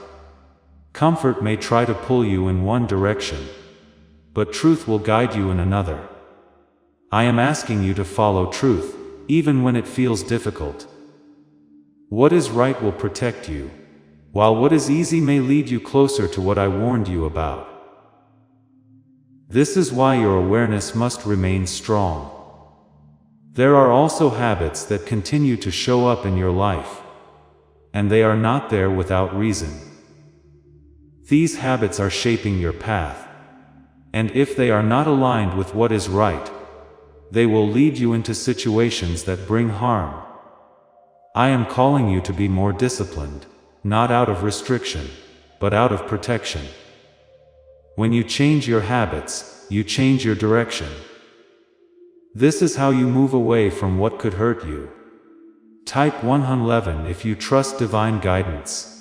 Comfort may try to pull you in one direction, but truth will guide you in another. I am asking you to follow truth, even when it feels difficult. What is right will protect you, while what is easy may lead you closer to what I warned you about. This is why your awareness must remain strong. There are also habits that continue to show up in your life, and they are not there without reason. These habits are shaping your path, and if they are not aligned with what is right, they will lead you into situations that bring harm. I am calling you to be more disciplined, not out of restriction, but out of protection. When you change your habits, you change your direction. This is how you move away from what could hurt you. Type 111 if you trust divine guidance.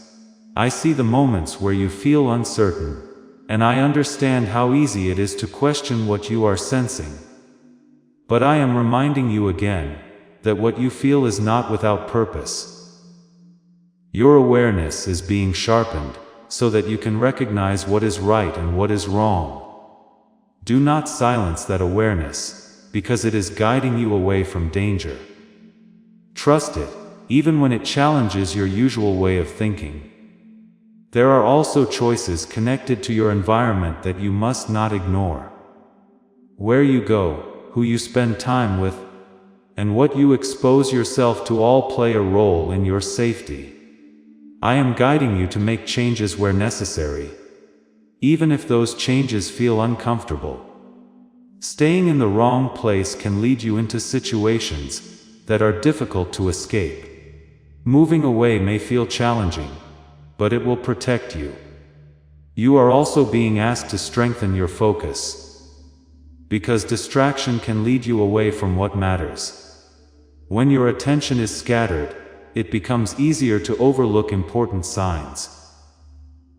I see the moments where you feel uncertain, and I understand how easy it is to question what you are sensing. But I am reminding you again that what you feel is not without purpose. Your awareness is being sharpened so that you can recognize what is right and what is wrong. Do not silence that awareness, because it is guiding you away from danger. Trust it, even when it challenges your usual way of thinking. There are also choices connected to your environment that you must not ignore. Where you go, who you spend time with, and what you expose yourself to all play a role in your safety. I am guiding you to make changes where necessary, even if those changes feel uncomfortable. Staying in the wrong place can lead you into situations that are difficult to escape. Moving away may feel challenging, but it will protect you. You are also being asked to strengthen your focus, because distraction can lead you away from what matters. When your attention is scattered, it becomes easier to overlook important signs.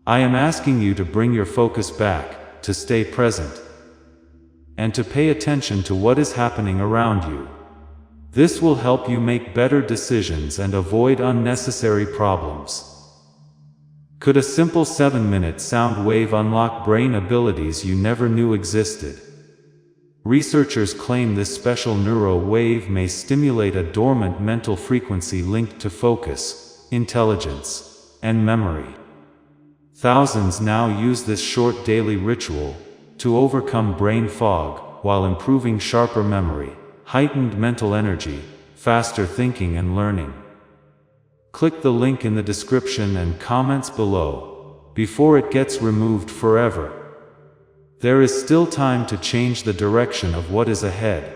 I am asking you to bring your focus back, to stay present, and to pay attention to what is happening around you. This will help you make better decisions and avoid unnecessary problems. Could a simple 7-minute sound wave unlock brain abilities you never knew existed? Researchers claim this special neuro wave may stimulate a dormant mental frequency linked to focus, intelligence, and memory. Thousands now use this short daily ritual to overcome brain fog while improving sharper memory, heightened mental energy, faster thinking and learning. Click the link in the description and comments below before it gets removed forever. There is still time to change the direction of what is ahead,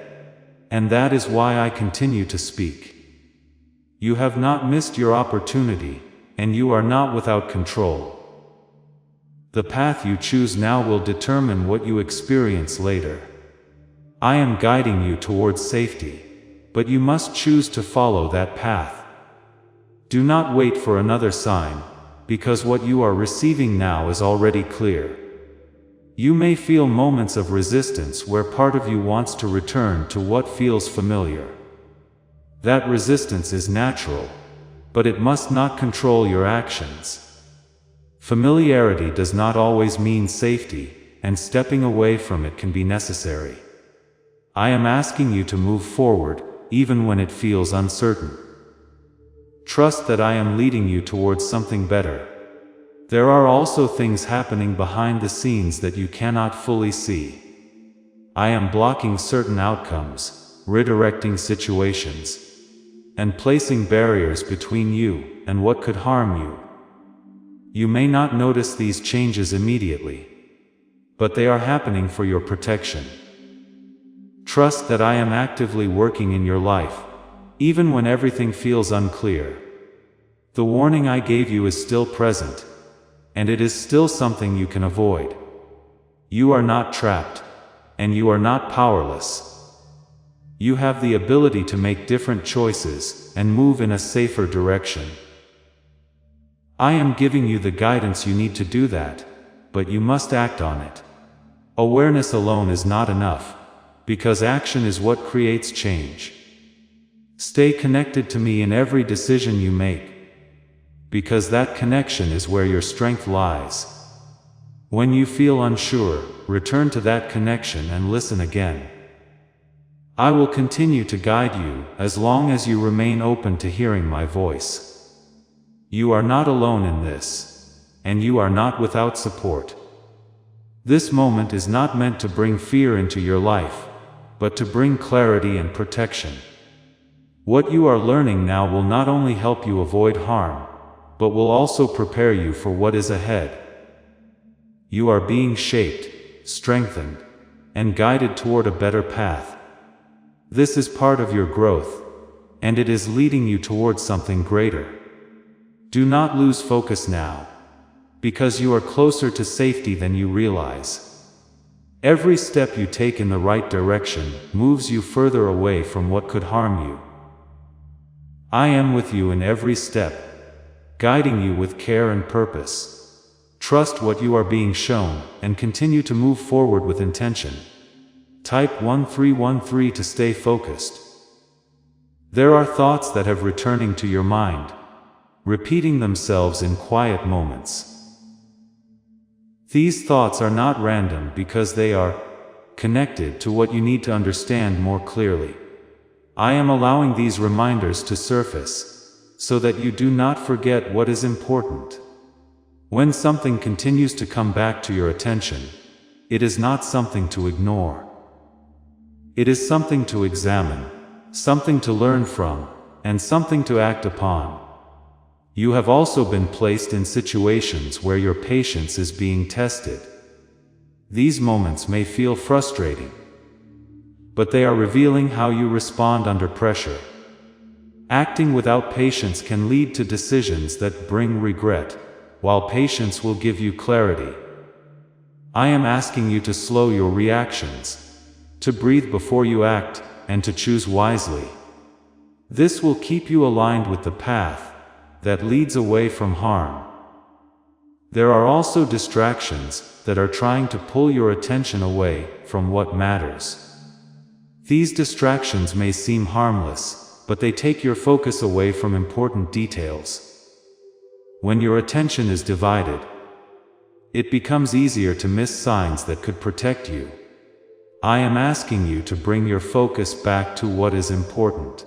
and that is why I continue to speak. You have not missed your opportunity, and you are not without control. The path you choose now will determine what you experience later. I am guiding you towards safety, but you must choose to follow that path. Do not wait for another sign, because what you are receiving now is already clear. You may feel moments of resistance where part of you wants to return to what feels familiar. That resistance is natural, but it must not control your actions. Familiarity does not always mean safety, and stepping away from it can be necessary. I am asking you to move forward, even when it feels uncertain. Trust that I am leading you towards something better. There are also things happening behind the scenes that you cannot fully see. I am blocking certain outcomes, redirecting situations, and placing barriers between you and what could harm you. You may not notice these changes immediately, but they are happening for your protection. Trust that I am actively working in your life, even when everything feels unclear. The warning I gave you is still present, and it is still something you can avoid. You are not trapped, and you are not powerless. You have the ability to make different choices and move in a safer direction. I am giving you the guidance you need to do that, but you must act on it. Awareness alone is not enough, because action is what creates change. Stay connected to me in every decision you make, because that connection is where your strength lies. When you feel unsure, return to that connection and listen again. I will continue to guide you as long as you remain open to hearing my voice. You are not alone in this, and you are not without support. This moment is not meant to bring fear into your life, but to bring clarity and protection. What you are learning now will not only help you avoid harm, but will also prepare you for what is ahead. You are being shaped, strengthened, and guided toward a better path. This is part of your growth, and it is leading you towards something greater. Do not lose focus now, because you are closer to safety than you realize. Every step you take in the right direction moves you further away from what could harm you. I am with you in every step, guiding you with care and purpose. Trust what you are being shown, and continue to move forward with intention. Type 1313 to stay focused. There are thoughts that have returning to your mind, repeating themselves in quiet moments. These thoughts are not random because they are connected to what you need to understand more clearly. I am allowing these reminders to surface, so that you do not forget what is important. When something continues to come back to your attention, it is not something to ignore. It is something to examine, something to learn from, and something to act upon. You have also been placed in situations where your patience is being tested. These moments may feel frustrating, but they are revealing how you respond under pressure. Acting without patience can lead to decisions that bring regret, while patience will give you clarity. I am asking you to slow your reactions, to breathe before you act, and to choose wisely. This will keep you aligned with the path that leads away from harm. There are also distractions that are trying to pull your attention away from what matters. These distractions may seem harmless, but they take your focus away from important details. When your attention is divided, it becomes easier to miss signs that could protect you. I am asking you to bring your focus back to what is important.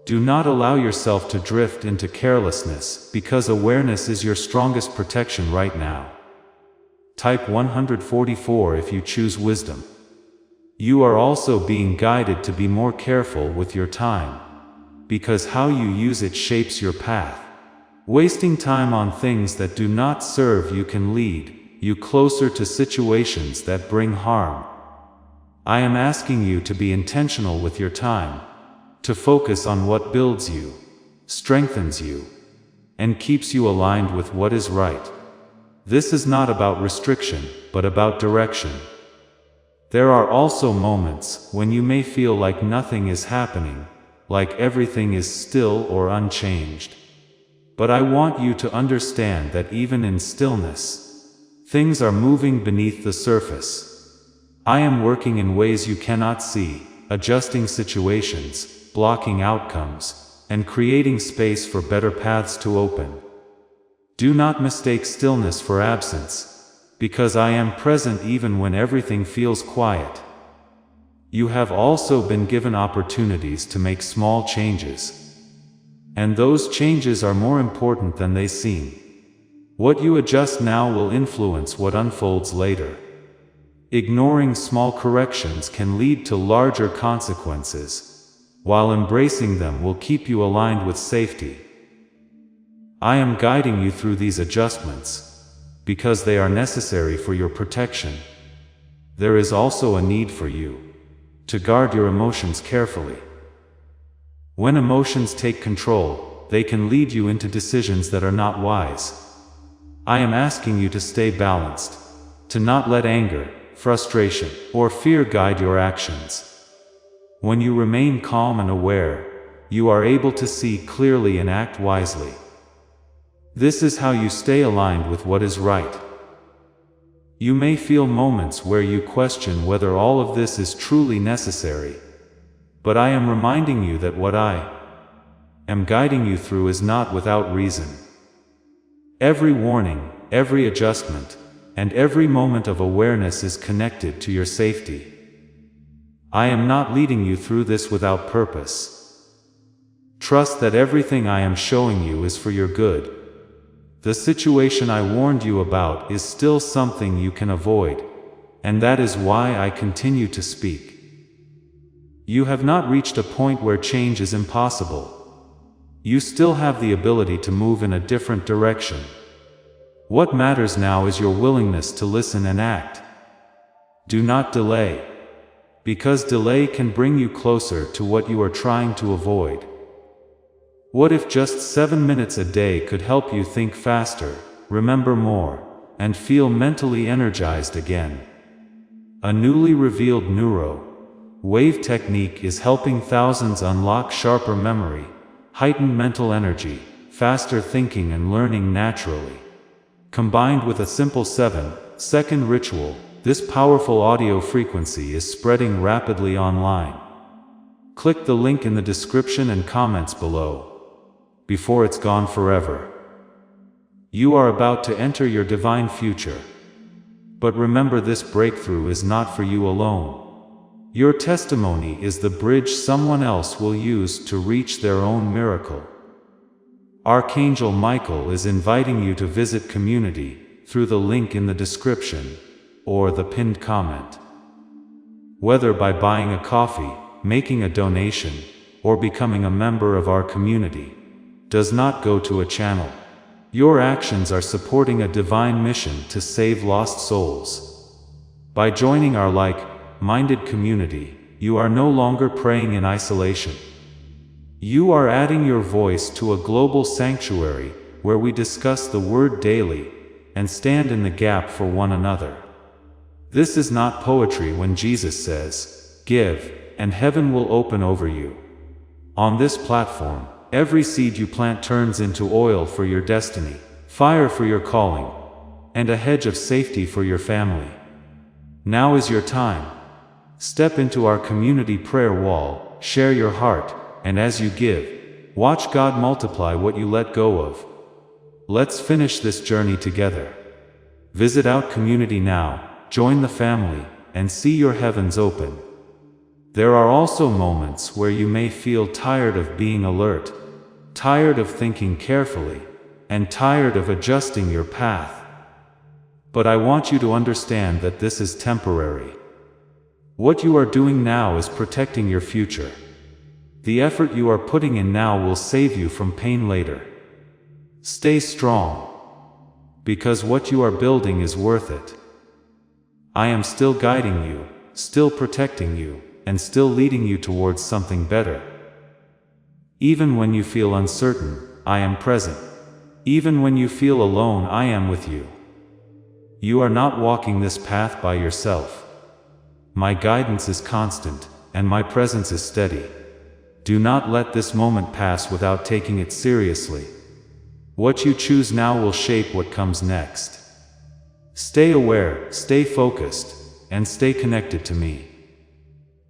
Do not allow yourself to drift into carelessness, because awareness is your strongest protection right now. Type 144 if you choose wisdom. You are also being guided to be more careful with your time, because how you use it shapes your path. Wasting time on things that do not serve you can lead you closer to situations that bring harm. I am asking you to be intentional with your time, to focus on what builds you, strengthens you, and keeps you aligned with what is right. This is not about restriction, but about direction. There are also moments when you may feel like nothing is happening, like everything is still or unchanged. But I want you to understand that even in stillness, things are moving beneath the surface. I am working in ways you cannot see, adjusting situations, blocking outcomes, and creating space for better paths to open. Do not mistake stillness for absence, because I am present even when everything feels quiet. You have also been given opportunities to make small changes, and those changes are more important than they seem. What you adjust now will influence what unfolds later. Ignoring small corrections can lead to larger consequences. while embracing them will keep you aligned with safety. I am guiding you through these adjustments, because they are necessary for your protection. There is also a need for you to guard your emotions carefully. When emotions take control, they can lead you into decisions that are not wise. I am asking you to stay balanced, to not let anger, frustration, or fear guide your actions. When you remain calm and aware, you are able to see clearly and act wisely. This is how you stay aligned with what is right. You may feel moments where you question whether all of this is truly necessary, but I am reminding you that what I am guiding you through is not without reason. Every warning, every adjustment, and every moment of awareness is connected to your safety. I am not leading you through this without purpose. Trust that everything I am showing you is for your good. The situation I warned you about is still something you can avoid, and that is why I continue to speak. You have not reached a point where change is impossible. You still have the ability to move in a different direction. What matters now is your willingness to listen and act. Do not delay, because delay can bring you closer to what you are trying to avoid. What if just 7 minutes a day could help you think faster, remember more, and feel mentally energized again? A newly revealed neuro-wave technique is helping thousands unlock sharper memory, heightened mental energy, faster thinking and learning naturally. Combined with a simple 7-second ritual, this powerful audio frequency is spreading rapidly online. Click the link in the description and comments below, before it's gone forever. You are about to enter your divine future. But remember, this breakthrough is not for you alone. Your testimony is the bridge someone else will use to reach their own miracle. Archangel Michael is inviting you to visit community through the link in the description or the pinned comment. Whether by buying a coffee, making a donation, or becoming a member of our community, does not go to a channel. Your actions are supporting a divine mission to save lost souls. By joining our like-minded community, you are no longer praying in isolation. You are adding your voice to a global sanctuary where we discuss the Word daily and stand in the gap for one another. This is not poetry when Jesus says, "Give, and heaven will open over you." On this platform, every seed you plant turns into oil for your destiny, fire for your calling, and a hedge of safety for your family. Now is your time. Step into our community prayer wall, share your heart, and as you give, watch God multiply what you let go of. Let's finish this journey together. Visit Out Community now, join the family, and see your heavens open. There are also moments where you may feel tired of being alert, tired of thinking carefully, and tired of adjusting your path. But I want you to understand that this is temporary. What you are doing now is protecting your future. The effort you are putting in now will save you from pain later. Stay strong, because what you are building is worth it. I am still guiding you, still protecting you, and still leading you towards something better. Even when you feel uncertain, I am present. Even when you feel alone, I am with you. You are not walking this path by yourself. My guidance is constant, and my presence is steady. Do not let this moment pass without taking it seriously. What you choose now will shape what comes next. Stay aware, stay focused, and stay connected to me.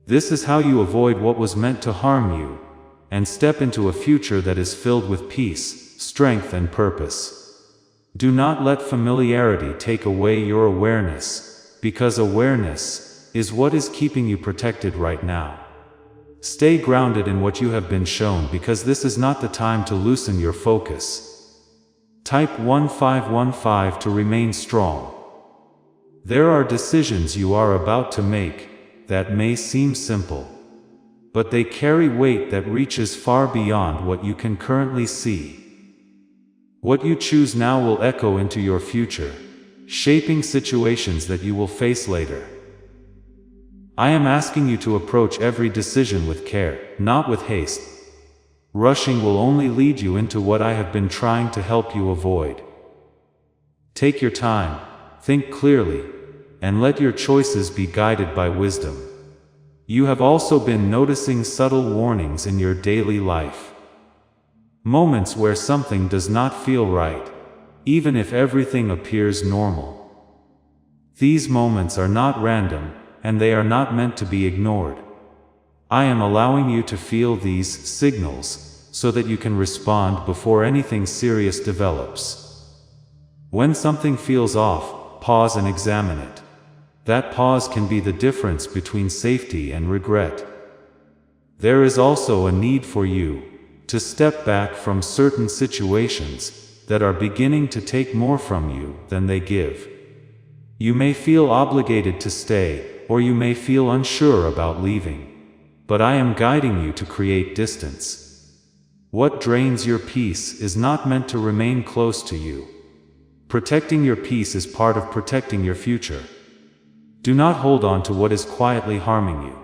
This is how you avoid what was meant to harm you, and step into a future that is filled with peace, strength, and purpose. Do not let familiarity take away your awareness, because awareness is what is keeping you protected right now. Stay grounded in what you have been shown, because this is not the time to loosen your focus. Type 1515 to remain strong. There are decisions you are about to make that may seem simple. but they carry weight that reaches far beyond what you can currently see. What you choose now will echo into your future, shaping situations that you will face later. I am asking you to approach every decision with care, not with haste. Rushing will only lead you into what I have been trying to help you avoid. Take your time, think clearly, and let your choices be guided by wisdom. You have also been noticing subtle warnings in your daily life. Moments where something does not feel right, even if everything appears normal. These moments are not random, and they are not meant to be ignored. I am allowing you to feel these signals so that you can respond before anything serious develops. When something feels off, pause and examine it. That pause can be the difference between safety and regret. There is also a need for you to step back from certain situations that are beginning to take more from you than they give. You may feel obligated to stay, or you may feel unsure about leaving. But I am guiding you to create distance. What drains your peace is not meant to remain close to you. Protecting your peace is part of protecting your future. Do not hold on to what is quietly harming you.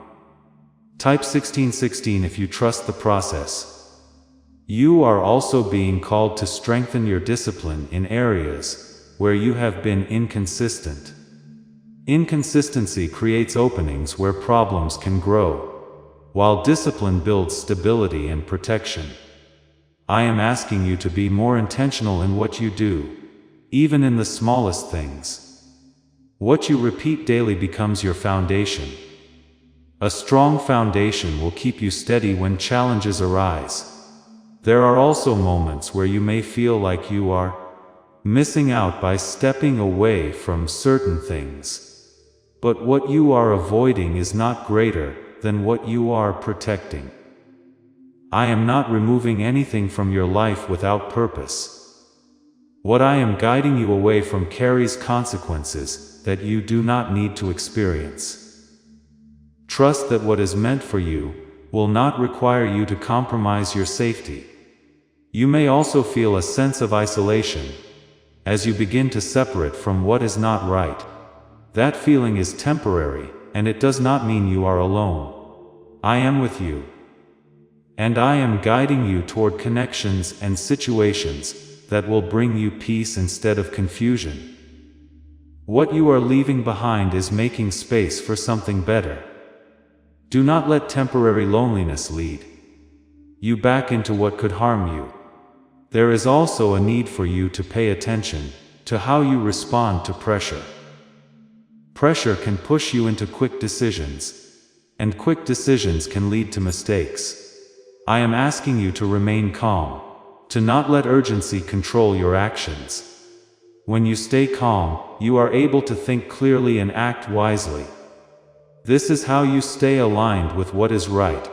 Type 1616 if you trust the process. You are also being called to strengthen your discipline in areas where you have been inconsistent. Inconsistency creates openings where problems can grow, while discipline builds stability and protection. I am asking you to be more intentional in what you do, even in the smallest things. What you repeat daily becomes your foundation. A strong foundation will keep you steady when challenges arise. There are also moments where you may feel like you are missing out by stepping away from certain things. But what you are avoiding is not greater than what you are protecting. I am not removing anything from your life without purpose. What I am guiding you away from carries consequences that you do not need to experience. Trust that what is meant for you will not require you to compromise your safety. You may also feel a sense of isolation as you begin to separate from what is not right. That feeling is temporary, and it does not mean you are alone. I am with you. And I am guiding you toward connections and situations that will bring you peace instead of confusion. What you are leaving behind is making space for something better. Do not let temporary loneliness lead you back into what could harm you. There is also a need for you to pay attention to how you respond to pressure. Pressure can push you into quick decisions, and quick decisions can lead to mistakes. I am asking you to remain calm, to not let urgency control your actions. When you stay calm, you are able to think clearly and act wisely. This is how you stay aligned with what is right.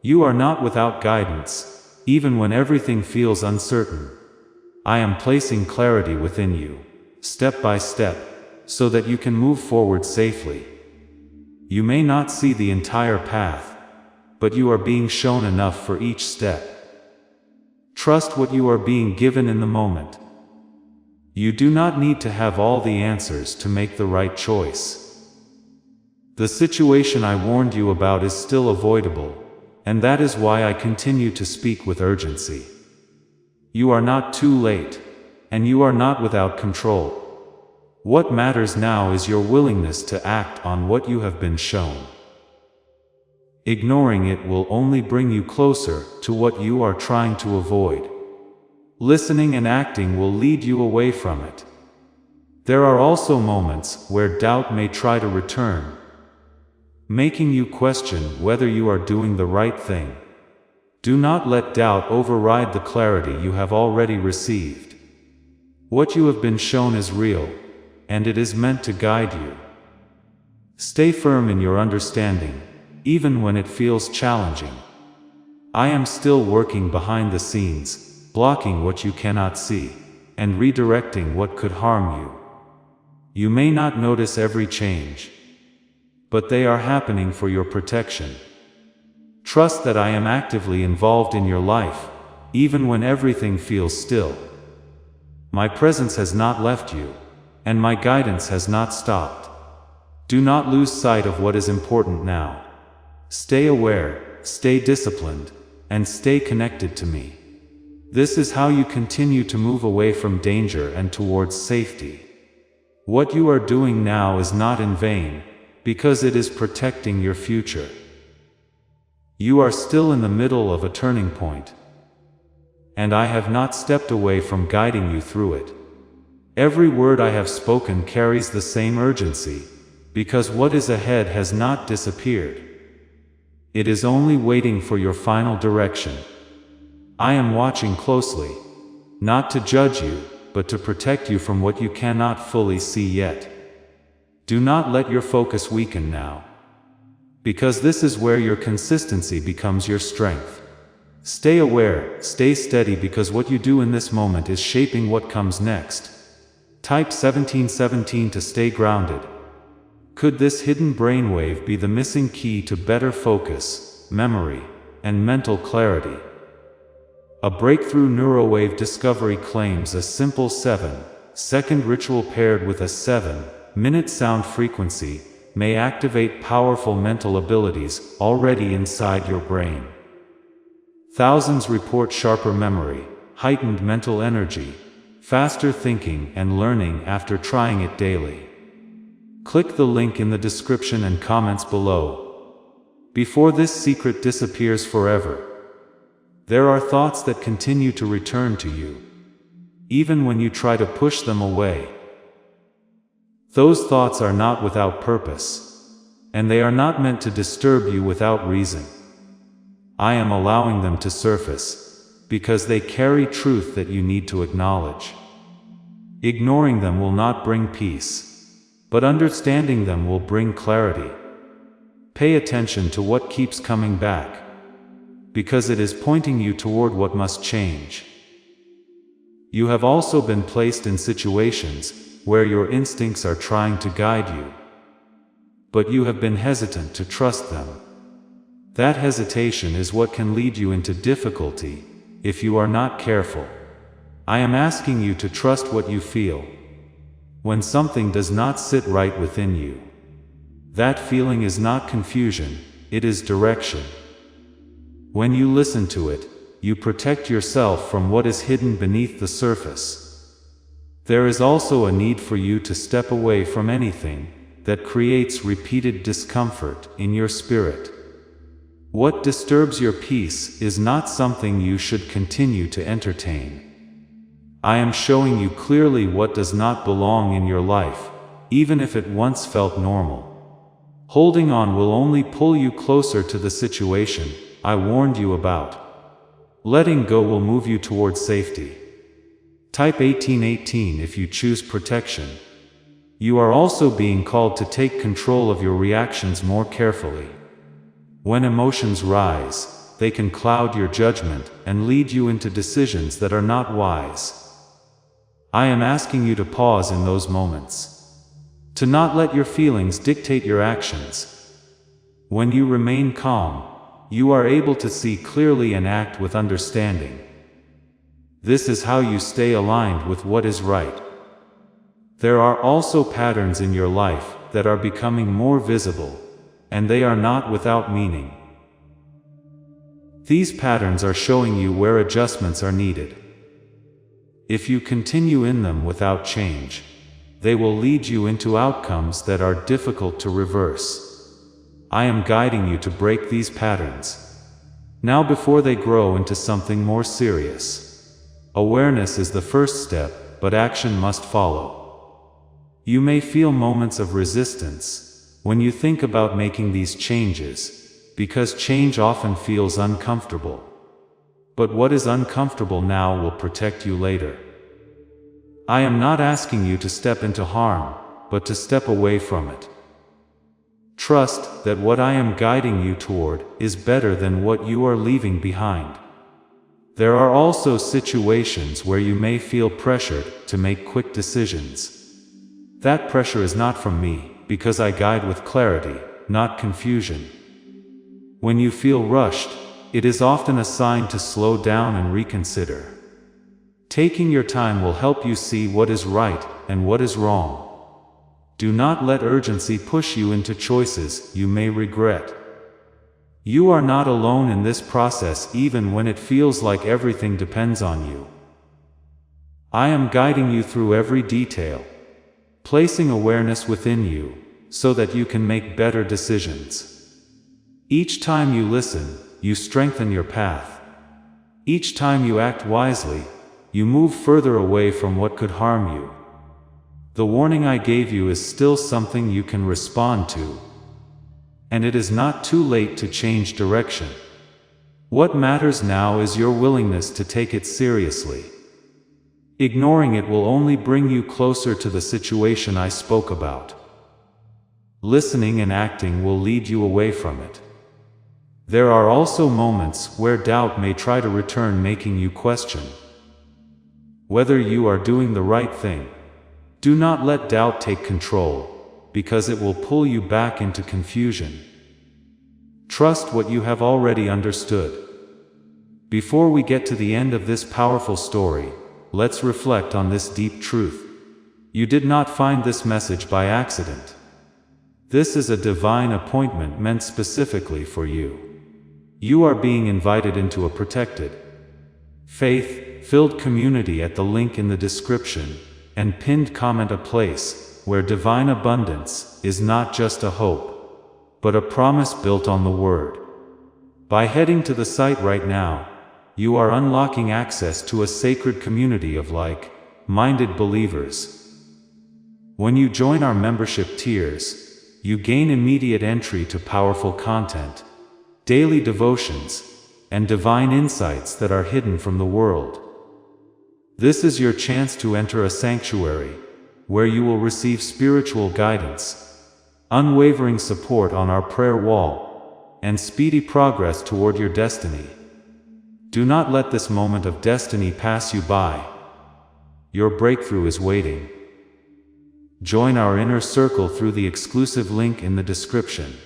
You are not without guidance, even when everything feels uncertain. I am placing clarity within you, step by step, so that you can move forward safely. You may not see the entire path, but you are being shown enough for each step. Trust what you are being given in the moment. You do not need to have all the answers to make the right choice. The situation I warned you about is still avoidable, and that is why I continue to speak with urgency. You are not too late, and you are not without control. What matters now is your willingness to act on what you have been shown. Ignoring it will only bring you closer to what you are trying to avoid. Listening and acting will lead you away from it. There are also moments where doubt may try to return, making you question whether you are doing the right thing. Do not let doubt override the clarity you have already received. What you have been shown is real, and it is meant to guide you. Stay firm in your understanding, even when it feels challenging. I am still working behind the scenes, blocking what you cannot see, and redirecting what could harm you. You may not notice every change, but they are happening for your protection. Trust that I am actively involved in your life, even when everything feels still. My presence has not left you, and my guidance has not stopped. Do not lose sight of what is important now. Stay aware, stay disciplined, and stay connected to me. This is how you continue to move away from danger and towards safety. What you are doing now is not in vain, because it is protecting your future. You are still in the middle of a turning point, and I have not stepped away from guiding you through it. Every word I have spoken carries the same urgency, because what is ahead has not disappeared. It is only waiting for your final direction. I am watching closely, not to judge you, but to protect you from what you cannot fully see yet. Do not let your focus weaken now, because this is where your consistency becomes your strength. Stay aware, stay steady, because what you do in this moment is shaping what comes next. Type 1717 to stay grounded. Could this hidden brainwave be the missing key to better focus, memory, and mental clarity? A breakthrough neurowave discovery claims a simple 7-second ritual paired with a 7-minute sound frequency may activate powerful mental abilities already inside your brain. Thousands report sharper memory, heightened mental energy, faster thinking and learning after trying it daily. Click the link in the description and comments below. Before this secret disappears forever, there are thoughts that continue to return to you, even when you try to push them away. Those thoughts are not without purpose, and they are not meant to disturb you without reason. I am allowing them to surface, because they carry truth that you need to acknowledge. Ignoring them will not bring peace, but understanding them will bring clarity. Pay attention to what keeps coming back, because it is pointing you toward what must change. You have also been placed in situations where your instincts are trying to guide you, but you have been hesitant to trust them. That hesitation is what can lead you into difficulty if you are not careful. I am asking you to trust what you feel. When something does not sit right within you, that feeling is not confusion, it is direction. When you listen to it, you protect yourself from what is hidden beneath the surface. There is also a need for you to step away from anything that creates repeated discomfort in your spirit. What disturbs your peace is not something you should continue to entertain. I am showing you clearly what does not belong in your life, even if it once felt normal. Holding on will only pull you closer to the situation I warned you about. Letting go will move you towards safety. Type 1818 if you choose protection. You are also being called to take control of your reactions more carefully. When emotions rise, they can cloud your judgment and lead you into decisions that are not wise. I am asking you to pause in those moments, to not let your feelings dictate your actions. When you remain calm, you are able to see clearly and act with understanding. This is how you stay aligned with what is right. There are also patterns in your life that are becoming more visible, and they are not without meaning. These patterns are showing you where adjustments are needed. If you continue in them without change, they will lead you into outcomes that are difficult to reverse. I am guiding you to break these patterns now before they grow into something more serious. Awareness is the first step, but action must follow. You may feel moments of resistance when you think about making these changes, because change often feels uncomfortable. But what is uncomfortable now will protect you later. I am not asking you to step into harm, but to step away from it. Trust that what I am guiding you toward is better than what you are leaving behind. There are also situations where you may feel pressured to make quick decisions. That pressure is not from me, because I guide with clarity, not confusion. When you feel rushed, it is often a sign to slow down and reconsider. Taking your time will help you see what is right and what is wrong. Do not let urgency push you into choices you may regret. You are not alone in this process, even when it feels like everything depends on you. I am guiding you through every detail, placing awareness within you so that you can make better decisions. Each time you listen, you strengthen your path. Each time you act wisely, you move further away from what could harm you. The warning I gave you is still something you can respond to. And it is not too late to change direction. What matters now is your willingness to take it seriously. Ignoring it will only bring you closer to the situation I spoke about. Listening and acting will lead you away from it. There are also moments where doubt may try to return, making you question whether you are doing the right thing. Do not let doubt take control, because it will pull you back into confusion. Trust what you have already understood. Before we get to the end of this powerful story, let's reflect on this deep truth. You did not find this message by accident. This is a divine appointment meant specifically for you. You are being invited into a protected, faith-filled community at the link in the description and pinned comment, a place where divine abundance is not just a hope, but a promise built on the Word. By heading to the site right now, you are unlocking access to a sacred community of like-minded believers. When you join our membership tiers, you gain immediate entry to powerful content, daily devotions, and divine insights that are hidden from the world. This is your chance to enter a sanctuary, where you will receive spiritual guidance, unwavering support on our prayer wall, and speedy progress toward your destiny. Do not let this moment of destiny pass you by. Your breakthrough is waiting. Join our inner circle through the exclusive link in the description.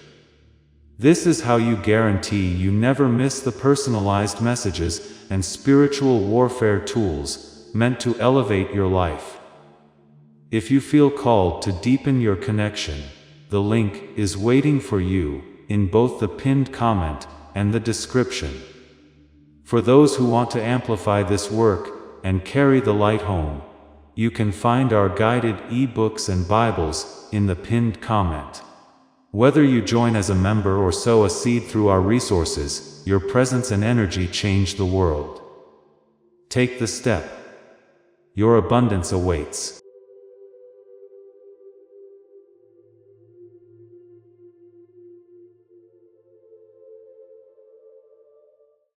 This is how you guarantee you never miss the personalized messages and spiritual warfare tools meant to elevate your life. If you feel called to deepen your connection, the link is waiting for you in both the pinned comment and the description. For those who want to amplify this work and carry the light home, you can find our guided e-books and Bibles in the pinned comment. Whether you join as a member or sow a seed through our resources, your presence and energy change the world. Take the step. Your abundance awaits.